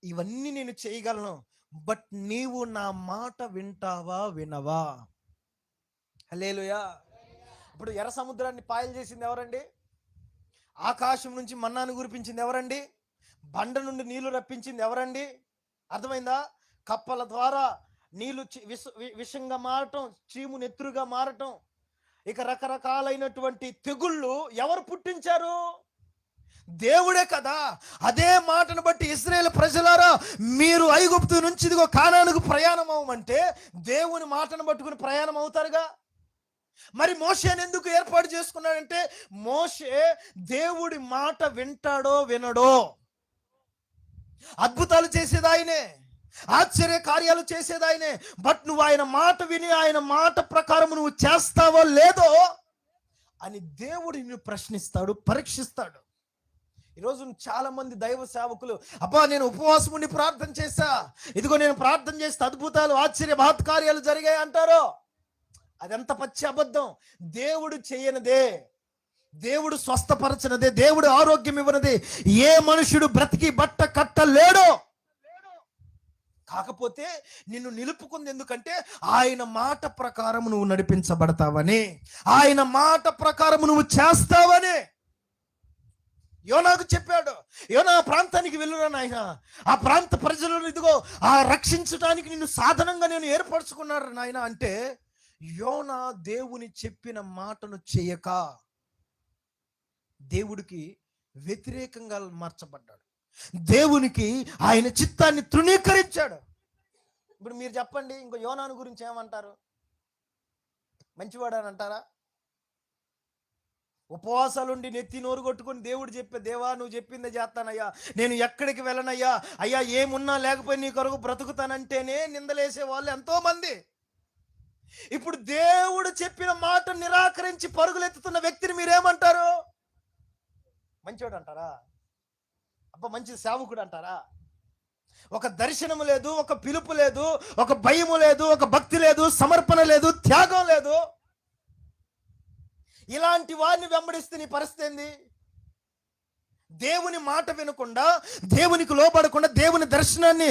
ఇవన్నీ నేను చేయగలను, బట్ నీవు నా మాట వినవా? హల్లెలూయా. ఇప్పుడు ఎర్ర సముద్రాన్ని పాయలు చేసింది ఎవరండి? ఆకాశం నుంచి మన్నాను కురిపించింది ఎవరండి? బండ నుండి నీళ్లు రప్పించింది ఎవరండి? అర్థమైందా? కప్పల ద్వారా నీళ్లు విషంగా మారటం, చీము నెత్తురుగా మారటం, ఇక రకరకాలైనటువంటి తెగుళ్ళు ఎవరు పుట్టించారు? దేవుడే కదా. అదే మాటను బట్టి ఇశ్రాయేలు ప్రజలారా, మీరు ఐగుప్తు నుంచి ఇదిగో కానానుకు ప్రయాణం అవ్వమంటే దేవుని మాటను పట్టుకుని ప్రయాణం అవుతారుగా. మరి మోషేని ఎందుకు ఏర్పాటు చేసుకున్నాడంటే, మోషే దేవుడి మాట వింటాడో వినడో, అద్భుతాలు చేసేది ఆయనే, ఆశ్చర్య కార్యాలు చేసేది ఆయనే. బట్ నువ్వు ఆయన మాట విని ఆయన మాట ప్రకారం నువ్వు చేస్తావో లేదో అని దేవుడు నిన్ను ప్రశ్నిస్తాడు, పరీక్షిస్తాడు. ఈరోజు చాలా మంది దైవ సేవకులు, అబ్బా నేను ఉపవాసం ఉండి ప్రార్థన చేశా, ఇదిగో నేను ప్రార్థన చేస్తే అద్భుతాలు ఆశ్చర్య మహత్కార్యాలు జరిగాయి అంటారు. అదెంత పచ్చి అబద్ధం. దేవుడు చేయనిదే, దేవుడు స్వస్థపరచనదే, దేవుడు ఆరోగ్యం ఇవ్వనదే ఏ మనుషుడు బ్రతికి బట్ట కట్టలేడు. కాకపోతే నిన్ను నిలుపుకుంది ఎందుకంటే ఆయన మాట ప్రకారం నువ్వు నడిపించబడతావని, ఆయన మాట ప్రకారం నువ్వు చేస్తావని. యోనాకు చెప్పాడు, యోనా ప్రాంతానికి వెళ్ళురా నాయన, ఆ ప్రాంత ప్రజలను ఇదిగో ఆ రక్షించడానికి నిన్ను సాధనంగా నేను ఏర్పరచుకున్నాడు నాయన అంటే, యోనా దేవుని చెప్పిన మాటను చేయక దేవుడికి వ్యతిరేకంగా మార్చబడ్డాడు, దేవునికి ఆయన చిత్తాన్ని తృణీకరించాడు. ఇప్పుడు మీరు చెప్పండి, ఇంకో యోనాను గురించి ఏమంటారు? మంచివాడు అని అంటారా? ఉపవాసాలుండి నెత్తి నోరు కొట్టుకుని దేవుడు చెప్పే, దేవా నువ్వు చెప్పిందే చేస్తానయ్యా, నేను ఎక్కడికి వెళ్ళనయ్యా, అయ్యా ఏమున్నా లేకపోయి నీ కొరకు బ్రతుకుతానంటేనే నిందలేసే వాళ్ళు ఎంతో మంది. ఇప్పుడు దేవుడు చెప్పిన మాట నిరాకరించి పరుగులెత్తుతున్న వ్యక్తిని మీరేమంటారు? మంచివాడు అంటారా? అబ్బా మంచి సేవకుడు అంటారా? ఒక దర్శనము లేదు, ఒక పిలుపు లేదు, ఒక భయము లేదు, ఒక భక్తి లేదు, సమర్పణ లేదు, త్యాగం లేదు. ఇలాంటి వారిని వెంబడిస్తే నీ పరిస్థితి ఏంది? దేవుని మాట వినకుండా, దేవునికి లోబడకుండా, దేవుని దర్శనాన్ని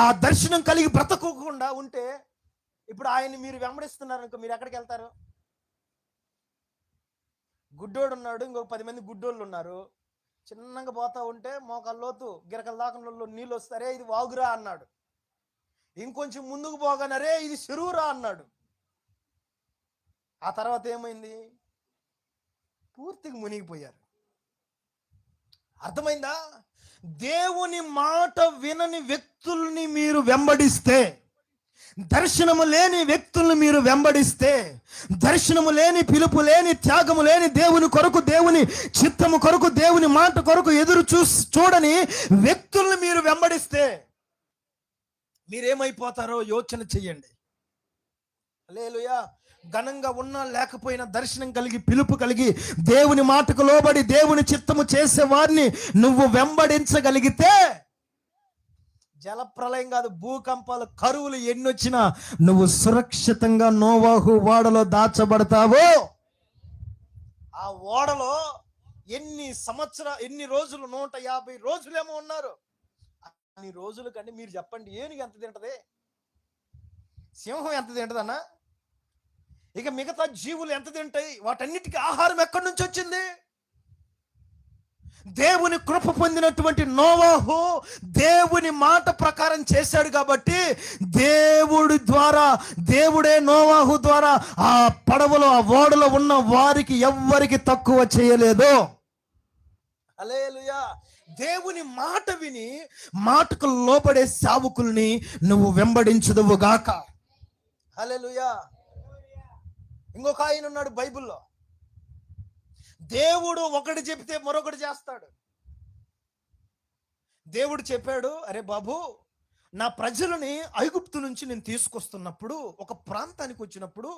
ఆ దర్శనం కలిగి బ్రతకకుండా ఉంటే, ఇప్పుడు ఆయన్ని మీరు వెంబడిస్తున్నారు అనుకో, మీరు ఎక్కడికి వెళ్తారు? గుడ్డోడు ఉన్నాడు, ఇంకొక 10 మంది గుడ్డోళ్ళు ఉన్నారు. చిన్నగా పోతా ఉంటే మోకాల్లోతు గిరకల దాకా నీళ్ళు వస్తారే, ఇది వాగురా అన్నాడు. ఇంకొంచెం ముందుకు పోగానరే ఇది చెరువురా అన్నాడు. ఆ తర్వాత ఏమైంది? పూర్తిగా మునిగిపోయారు. అర్థమైందా? దేవుని మాట వినని వ్యక్తుల్ని మీరు వెంబడిస్తే, దర్శనము లేని వ్యక్తుల్ని మీరు వెంబడిస్తే, దర్శనము లేని, పిలుపు లేని, త్యాగము లేని, దేవుని కొరకు, దేవుని చిత్తము కొరకు, దేవుని మాట కొరకు ఎదురు చూడని వ్యక్తుల్ని మీరు వెంబడిస్తే మీరేమైపోతారో యోచన చెయ్యండి. హల్లెలూయా. ఘనంగా ఉన్నా లేకపోయినా దర్శనం కలిగి, పిలుపు కలిగి, దేవుని మాటకు లోబడి దేవుని చిత్తము చేసే వారిని నువ్వు వెంబడించగలిగితే, జలప్రలయం కాదు, భూకంపాలు, కరువులు ఎన్నొచ్చినా నువ్వు సురక్షితంగా నోవాహు ఓడలో దాచబడతావు. ఆ ఓడలో ఎన్ని రోజులు, 150 రోజులేమో ఉన్నారు. అన్ని రోజుల కంటే మీరు చెప్పండి, ఏనుగు ఎంత తింటది? సింహం ఎంత తింటదన్నా? ఇక మిగతా జీవులు ఎంత తింటాయి? వాటన్నిటికీ ఆహారం ఎక్కడి నుంచి వచ్చింది? దేవుని కృప పొందినటువంటి నోవాహు దేవుని మాట ప్రకారం చేశాడు కాబట్టి, దేవుడే నోవాహు ద్వారా ఆ పడవలో, ఆ ఓడలో ఉన్న వారికి ఎవ్వరికి తక్కువ చేయలేదు. హల్లెలూయా. దేవుని మాట విని మాటకు లోబడే సేవకుల్ని నువ్వు వెంబడించుదువుగాక. హల్లెలూయా. ఇంకొక ఆయన ఉన్నాడు బైబిల్లో, దేవుడు ఒకటి చెప్తే మరొకటి చేస్తాడు. దేవుడు చెప్పాడు, అరే బాబు, నా ప్రజలని ఐగుప్తు నుంచి నేను తీసుకొస్తున్నప్పుడు, ఒక ప్రాంతానికి వచ్చినప్పుడు,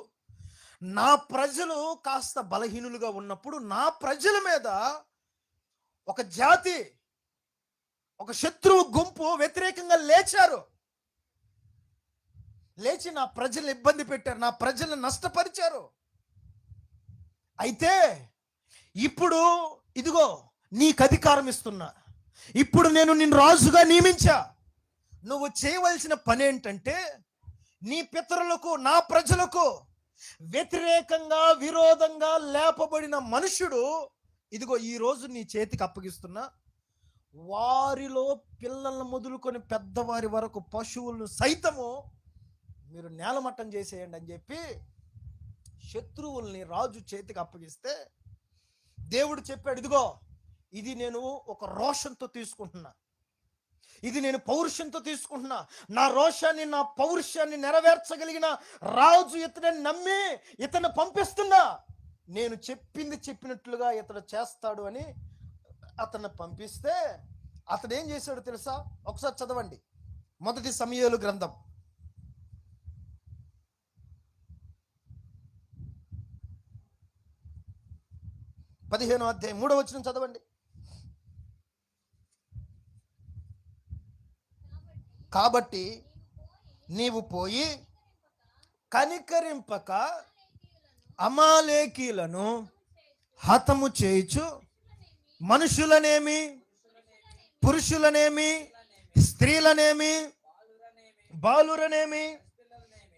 నా ప్రజలు కాస్త బలహీనులుగా ఉన్నప్పుడు, నా ప్రజల మీద ఒక జాతి, ఒక శత్రువు గుంపు వ్యతిరేకంగా లేచారు. లేచి నా ప్రజల్ని ఇబ్బంది పెట్టారు, నా ప్రజల్ని నష్టపరిచారు. అయితే ఇప్పుడు ఇదిగో నీకు అధికారం ఇస్తున్నా, ఇప్పుడు నేను నిన్ను రాజుగా నియమించా. నువ్వు చేయవలసిన పని ఏంటంటే, నీ పితరులకు, నా ప్రజలకు వ్యతిరేకంగా, విరోధంగా లేపబడిన మనుషుడు ఇదిగో ఈ రోజు నీ చేతికి అప్పగిస్తున్నా. వారిలో పిల్లలను మొదలుకొని పెద్దవారి వరకు, పశువులను సైతము మీరు నేలమట్టం చేసేయండి అని చెప్పి శత్రువుల్ని రాజు చేతికి అప్పగిస్తే, దేవుడు చెప్పాడు, ఇదిగో ఇది నేను ఒక రోషంతో తీసుకుంటున్నా, ఇది నేను పౌరుషంతో తీసుకుంటున్నా. నా రోషాన్ని, నా పౌరుషాన్ని నెరవేర్చగలిగిన రాజు ఇతడిని నమ్మి ఇతను పంపిస్తున్నా. నేను చెప్పినట్లుగా ఇతడు చేస్తాడు అని అతన్ని పంపిస్తే, అతడు ఏం చేశాడు తెలుసా? ఒకసారి చదవండి, మొదటి సమూయేలు గ్రంథం 15వ అధ్యాయం 3వ వచనం చదవండి. కాబట్టి నీవు పోయి కనికరింపక అమాలేకీలను హతము చేయుచు మనుషులనేమి, పురుషులనేమి, స్త్రీలనేమి, బాలురనేమి,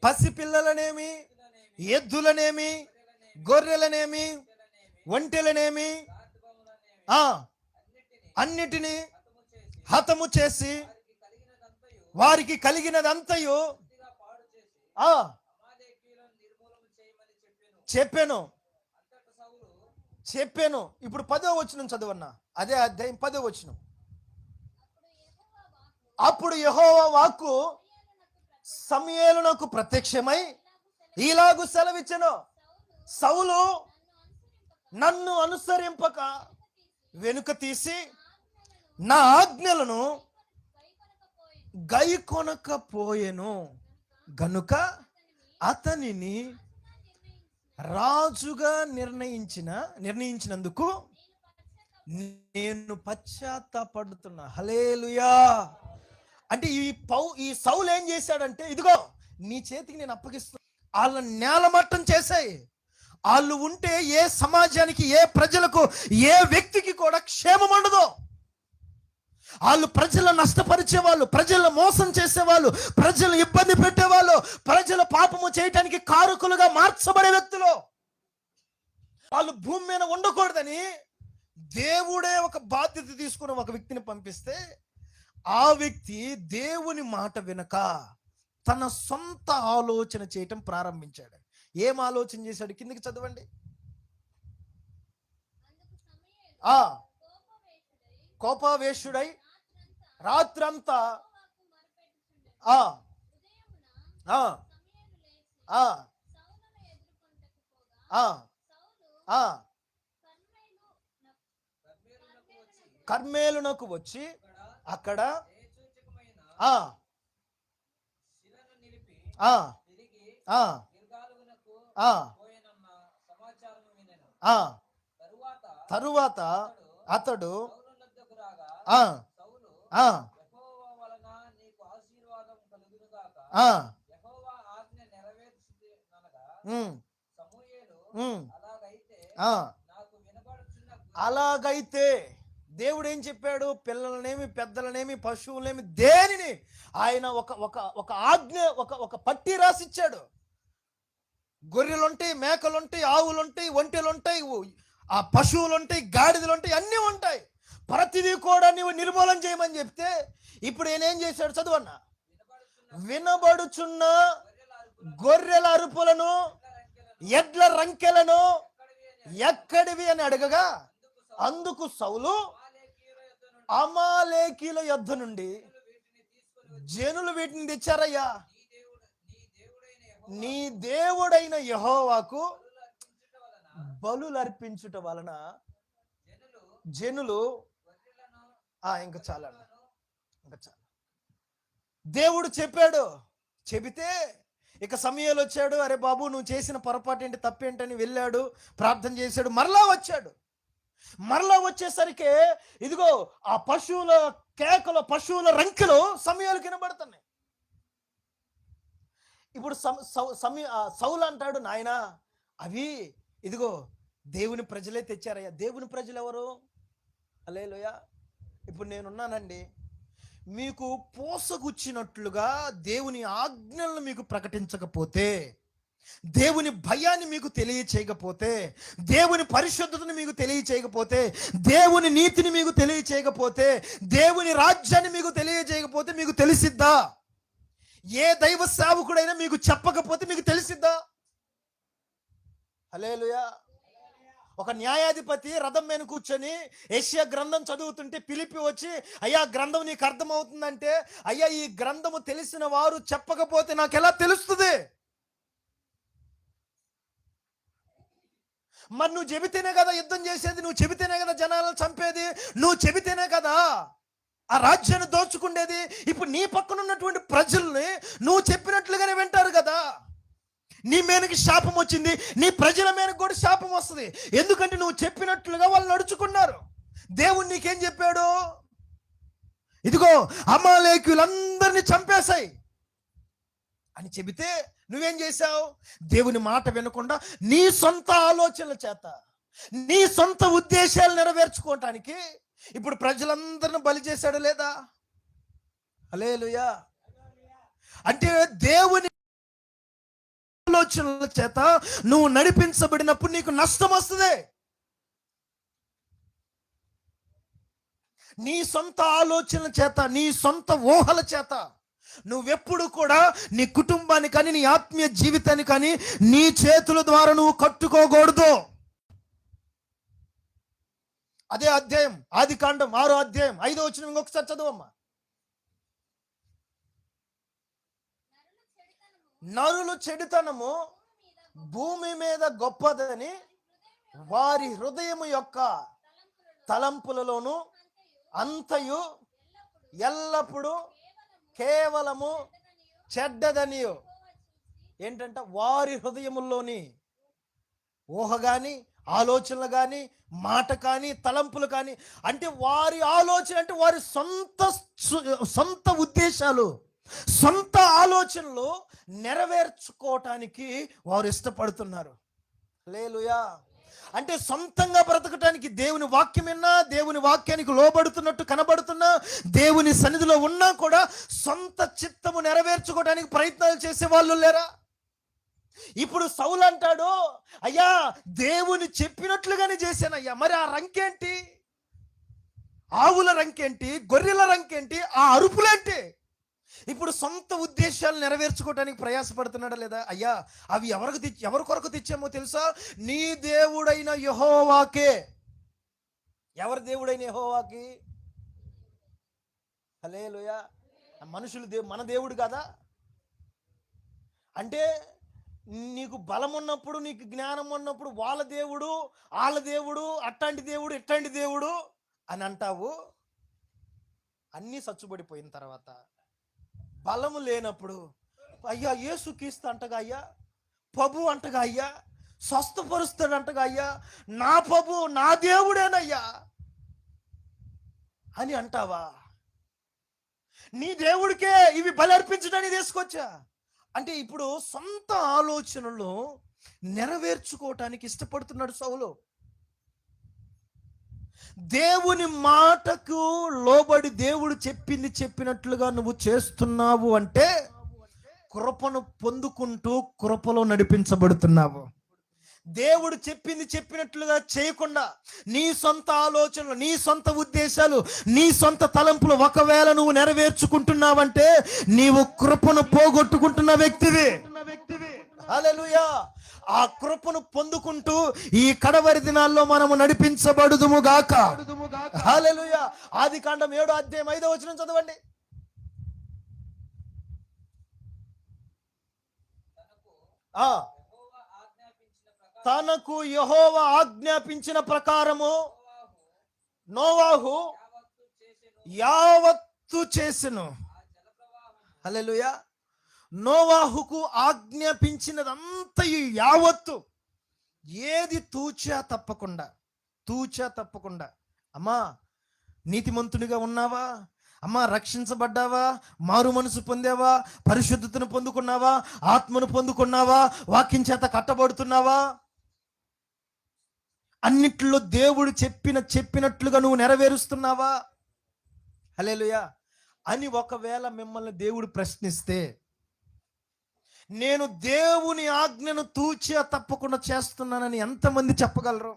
పసిపిల్లలనేమి, ఎద్దులనేమి, గొర్రెలనేమి, ఒంటెలనేమి అన్నిటినీ హతము చేసి వారికి కలిగినదంతయు చెప్పాను. ఇప్పుడు 10వ వచనం చదవన్నా, అదే అధ్యాయం 10వ వచనం. అప్పుడు యెహోవా వాక్కు సమూయేలునకు ప్రత్యక్షమై ఇలాగు సెలవిచ్చెను, సౌలు నన్ను అనుసరింపక వెనుక తీసి నా ఆజ్ఞలను గైకొనకపోయెను గనుక అతనిని రాజుగా నిర్ణయించినందుకు నేను పశ్చాత్తాపడుతున్నా. హల్లెలూయా. అంటే ఈ సౌలు ఏం చేశాడంటే, ఇదిగో నీ చేతికి నేను అప్పగిస్తున్నా, వాళ్ళని నేలమట్టం చేశాయి. వాళ్ళు ఉంటే ఏ సమాజానికి, ఏ ప్రజలకు, ఏ వ్యక్తికి కూడా క్షేమం ఉండదు. వాళ్ళు ప్రజలను నష్టపరిచేవాళ్ళు, ప్రజలను మోసం చేసేవాళ్ళు, ప్రజలను ఇబ్బంది పెట్టేవాళ్ళు, ప్రజల పాపము చేయటానికి కారకులుగా మార్చబడే వ్యక్తులు. వాళ్ళు భూమి మీద ఉండకూడదని దేవుడే ఒక బాధ్యత తీసుకుని ఒక వ్యక్తిని పంపిస్తే, ఆ వ్యక్తి దేవుని మాట వినక తన సొంత ఆలోచన చేయటం ప్రారంభించాడు. ఏం ఆలోచన చేశాడు? కిందికి చదవండి. కోపావేశుడై రాత్రంతా కర్మేలునకు వచ్చి అక్కడ తరువాత అతడు అలాగైతే దేవుడు ఏం చెప్పాడు? పిల్లలనేమి, పెద్దలనేమి, పశువులనేమి, దేనిని ఆయన ఒక ఆజ్ఞ, ఒక పట్టి రాసిచ్చాడు. గొర్రెలుంటాయి, మేకలుంటాయి, ఆవులుంటాయి, ఒంటెలుంటాయి, ఆ పశువులుంటాయి, గాడిదలుంటాయి, అన్నీ ఉంటాయి. ప్రతిదీ కూడా నువ్వు నిర్మూలన చేయమని చెప్తే, ఇప్పుడు నేనేం చేశాడు? చదువన్న. వినబడుచున్న గొర్రెల అరుపులను, ఎడ్ల రంకెలను ఎక్కడివి అని అడగగా, అందుకు సౌలు అమాలేకీల యుద్ధ నుండి జనులు వీటిని తెచ్చారయ్యా, నీ దేవుడైన యెహోవాకు బలులు అర్పించుట వలన జనులు ఇంకా చాలా దేవుడు చెప్పాడు. చెబితే ఇక సమూయేలు వచ్చాడు. అరే బాబు, నువ్వు చేసిన పొరపాటు ఏంటి, తప్పేంటని వెళ్ళాడు, ప్రార్థన చేశాడు, మరలా వచ్చాడు. మరలా వచ్చేసరికి ఇదిగో ఆ పశువుల కేకలు, పశువుల రంకెలు సమూయేలుకి వినబడుతున్నాయి. ఇప్పుడు సౌలు అంటాడు, నాయనా అవి ఇదిగో దేవుని ప్రజలే తెచ్చారయ్యా. దేవుని ప్రజలు ఎవరు? హల్లెలూయా. ఇప్పుడు నేనున్నానండి, మీకు పోసగుచ్చినట్లుగా దేవుని ఆజ్ఞలను మీకు ప్రకటించకపోతే, దేవుని భయాన్ని మీకు తెలియచేయకపోతే, దేవుని పరిశుద్ధతను మీకు తెలియచేయకపోతే, దేవుని నీతిని మీకు తెలియచేయకపోతే, దేవుని రాజ్యాన్ని మీకు తెలియచేయకపోతే మీకు తెలిసిద్దా? ఏ దైవ సేవకుడైనా మీకు చెప్పకపోతే మీకు తెలిసిద్దా? హల్లెలూయా. ఒక న్యాయాధిపతి రథం మీద కూర్చొని యెషయా గ్రంథం చదువుతుంటే పిలిపి వచ్చి, అయ్యా గ్రంథం నీకు అర్థమవుతుందంటే, అయ్యా ఈ గ్రంథము తెలిసిన వారు చెప్పకపోతే నాకు ఎలా తెలుస్తుంది? మరి నువ్వు చెబితేనే కదా యుద్ధం చేసేది, నువ్వు చెబితేనే కదా జనాలను చంపేది, నువ్వు చెబితేనే కదా ఆ రాజ్యాన్ని దోచుకుండేది. ఇప్పుడు నీ పక్కన ఉన్నటువంటి ప్రజల్ని నువ్వు చెప్పినట్లుగానే వింటారు కదా. నీ మీదకి శాపం వచ్చింది, నీ ప్రజల మీదకి కూడా శాపం వస్తుంది. ఎందుకంటే నువ్వు చెప్పినట్లుగా వాళ్ళు నడుచుకున్నారు. దేవుడు నీకేం చెప్పాడు? ఇదిగో అమాలేకీయులందరినీ చంపేశాయి అని చెబితే నువ్వేం చేశావు? దేవుని మాట వినకుండా నీ సొంత ఆలోచనల చేత, నీ సొంత ఉద్దేశాలు నెరవేర్చుకోవటానికి ఇప్పుడు ప్రజలందరిని బలి చేశాడు లేదా? హల్లెలూయా. అంటే దేవుని ఆలోచనల చేత నువ్వు నడిపించబడినప్పుడు నీకు నష్టం వస్తుంది. నీ సొంత ఆలోచనల చేత, నీ సొంత ఊహల చేత నువ్వెప్పుడు కూడా నీ కుటుంబాన్ని కానీ, నీ ఆత్మీయ జీవితాన్ని కానీ నీ చేతుల ద్వారా నువ్వు కట్టుకోకూడదు. అదే అధ్యాయం, ఆదికాండం 6వ అధ్యాయం 5వ వచనం ఇంకొకసారి చదువమ్మా. నరులు చెడుతనము భూమి మీద గొప్పదని వారి హృదయము యొక్క తలంపులలోను అంతయు ఎల్లప్పుడూ కేవలము చెడ్డదనియు. ఏంటంట? వారి హృదయముల్లోని ఊహ కానీ, ఆలోచనలు కానీ, మాట కానీ, తలంపులు కానీ, అంటే వారి ఆలోచన అంటే వారి సొంత ఉద్దేశాలు, సొంత ఆలోచనలు నెరవేర్చుకోవటానికి వారు ఇష్టపడుతున్నారు. హల్లెలూయా. అంటే సొంతంగా బ్రతకటానికి దేవుని వాక్యం విన్నా, దేవుని వాక్యానికి లోబడుతున్నట్టు కనబడుతున్నా, దేవుని సన్నిధిలో ఉన్నా కూడా సొంత చిత్తము నెరవేర్చుకోవడానికి ప్రయత్నాలు చేసే వాళ్ళు లేరా? ఇప్పుడు సౌలు అంటాడు, అయ్యా దేవుని చెప్పినట్లుగానే చేశానయ్యా, మరి ఆ రంకేంటి? ఆవుల రంకేంటి? గొర్రెల రంకేంటి? ఆ అరుపులేంటి? ఇప్పుడు సొంత ఉద్దేశాలు నెరవేర్చుకోవడానికి ప్రయాసపడుతున్నాడా లేదా? అయ్యా అవి ఎవరి కొరకు తెచ్చామో తెలుసా? నీ దేవుడైన యెహోవాకే. ఎవరి దేవుడైన యెహోవాకి? హల్లెలూయా. మనుషులు మన దేవుడు కదా. అంటే నీకు బలం ఉన్నప్పుడు, నీకు జ్ఞానం ఉన్నప్పుడు వాళ్ళ దేవుడు, అట్లాంటి దేవుడు, ఇట్లాంటి దేవుడు అని అంటావు. అన్నీ సచ్చుబడిపోయిన తర్వాత బలము లేనప్పుడు అయ్యా యేసుక్రీస్తు అంటగా అయ్యా, ప్రభు అంటగా అయ్యా, స్వస్థపరుస్తాడు అంటగా అయ్యా, నా ప్రభు నా దేవుడేనయ్యా అని అంటావా? నీ దేవుడికే ఇవి బలి అర్పించడానికి తీసుకొచ్చా అంటే ఇప్పుడు సొంత ఆలోచనలు నెరవేర్చుకోవటానికి ఇష్టపడుతున్నాడు సౌలు. దేవుని మాటకు లోబడి దేవుడు చెప్పినట్లుగా నువ్వు చేస్తున్నావు అంటే కృపను పొందుకుంటూ కృపలో నడిపించబడుతున్నావు. దేవుడు చెప్పినట్లుగా చేయకుండా నీ సొంత ఆలోచనలు, నీ సొంత ఉద్దేశాలు, నీ సొంత తలంపులు ఒకవేళ నువ్వు నెరవేర్చుకుంటున్నావంటే నీవు కృపను పోగొట్టుకుంటున్న వ్యక్తివి. హల్లెలూయా. ఆ కృపను పొందుకుంటూ ఈ కడవరి దినాల్లో మనము నడిపించబడుదుము గాక. హల్లెలూయా. ఆదికాండం 7వ అధ్యాయం 5వ వచనం చదవండి. తనకు యెహోవా ఆజ్ఞాపించిన ప్రకారము నోవాహు యావత్తు చేసెను. హల్లెలూయా. నోవాహుకు ఆజ్ఞాపించినదంతయు యావత్తు, ఏది తూచా తప్పకుండా. అమ్మా నీతిమంతునిగా ఉన్నావా? అమ్మా రక్షించబడ్డావా? మారు మనసు పొందావా? పరిశుద్ధతను పొందుకున్నావా? ఆత్మను పొందుకున్నావా? వాక్యం చేత కట్టబడుతున్నావా? అన్నిట్లో దేవుడు చెప్పినట్లుగా నువ్వు నెరవేరుస్తున్నావా? హల్లెలూయా. అని ఒకవేళ మిమ్మల్ని దేవుడు ప్రశ్నిస్తే, నేను దేవుని ఆజ్ఞను తూచా తప్పకుండా చేస్తున్నానని ఎంతమంది చెప్పగలరు?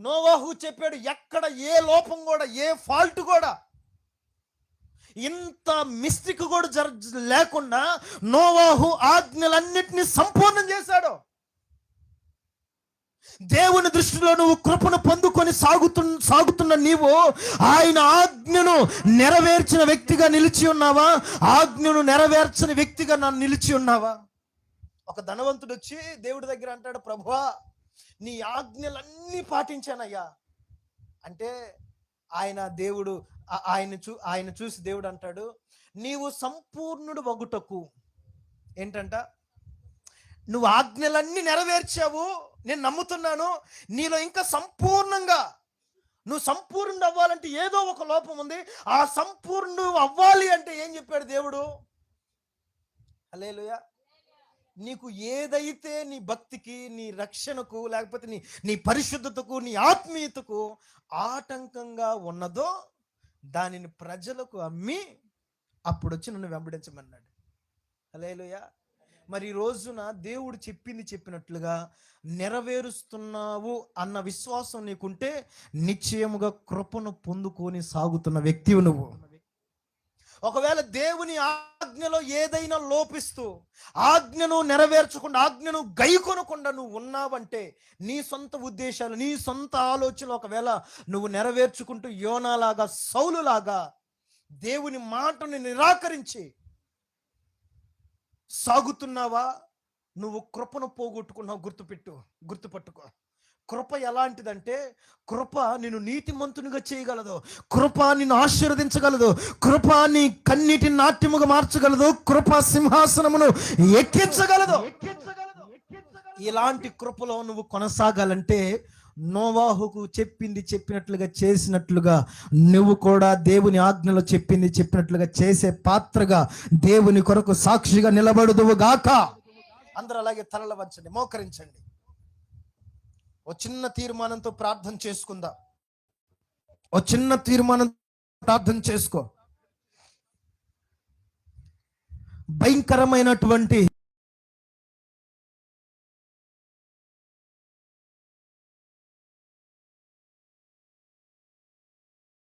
నోవాహు చెప్పాడు, ఎక్కడ ఏ లోపం కూడా, ఏ ఫాల్ట్ కూడా, ఇంత మిస్టేక్ కూడా లేకుండా నోవాహు ఆజ్ఞలన్నిటినీ సంపూర్ణం చేశాడు. దేవుని దృష్టిలో నువ్వు కృపను పొందుకొని సాగుతున్న నీవు ఆయన ఆజ్ఞను నెరవేర్చిన వ్యక్తిగా నిలిచి ఉన్నావా? ఆజ్ఞను నెరవేర్చని వ్యక్తిగా నన్ను నిలిచి ఉన్నావా? ఒక ధనవంతుడు వచ్చి దేవుడి దగ్గర అంటాడు, ప్రభువా నీ ఆజ్ఞలన్నీ పాటించానయ్యా అంటే ఆయన చూసి దేవుడు అంటాడు, నీవు సంపూర్ణుడు వగుటకు ఏంటంట, నువ్వు ఆజ్ఞలన్నీ నెరవేర్చావు, నేను నమ్ముతున్నాను. నీలో ఇంకా సంపూర్ణంగా నువ్వు సంపూర్ణుడు అవ్వాలంటే ఏదో ఒక లోపం ఉంది. ఆ సంపూర్ణుడు అవ్వాలి అంటే ఏం చెప్పాడు దేవుడు? హల్లెలూయా. నీకు ఏదైతే నీ భక్తికి, నీ రక్షణకు, లేకపోతే నీ పరిశుద్ధతకు, నీ ఆత్మీయతకు ఆటంకంగా ఉన్నదో దానిని ప్రజలకు అమ్మి అప్పుడు వచ్చి నన్ను వెంబడించమన్నాడు. హల్లెలూయా. మరి ఈ రోజున దేవుడు చెప్పినట్లుగా నెరవేరుస్తున్నావు అన్న విశ్వాసం నీకుంటే నిశ్చయముగా కృపను పొందుకొని సాగుతున్న వ్యక్తివి నువ్వు. ఒకవేళ దేవుని ఆజ్ఞలో ఏదైనా లోపిస్తూ, ఆజ్ఞను నెరవేర్చకుండా, ఆజ్ఞను గైకొనకుండా నువ్వు ఉన్నావంటే, నీ సొంత ఉద్దేశాలు, నీ సొంత ఆలోచనలు ఒకవేళ నువ్వు నెరవేర్చుకుంటూ యోనాలాగా, సౌలులాగా దేవుని మాటను నిరాకరించి సాగుతున్నావా, నువ్వు కృపను పోగొట్టుకున్నావు. గుర్తుపట్టుకో. కృప ఎలాంటిదంటే, కృప నిన్ను నీతిమంతునిగా చేయగలదు, కృప నిన్ను ఆశీర్వదించగలదు, కృప నీ కన్నీటి నాట్యముగా మార్చగలదు, కృప సింహాసనమును ఎక్కించగలదు. ఇలాంటి కృపలో నువ్వు కొనసాగాలంటే నోవాహుకు చెప్పినట్లుగా చేసినట్లుగా నువ్వు కూడా దేవుని ఆజ్ఞలో చెప్పినట్లుగా చేసే పాత్రగా దేవుని కొరకు సాక్షిగా నిలబడుదువు గాక. అందరూ అలాగే తలల వంచండి, మోకరించండి. ఓ చిన్న తీర్మానంతో ప్రార్థన చేసుకుందాం. ప్రార్థన చేసుకో. భయంకరమైనటువంటి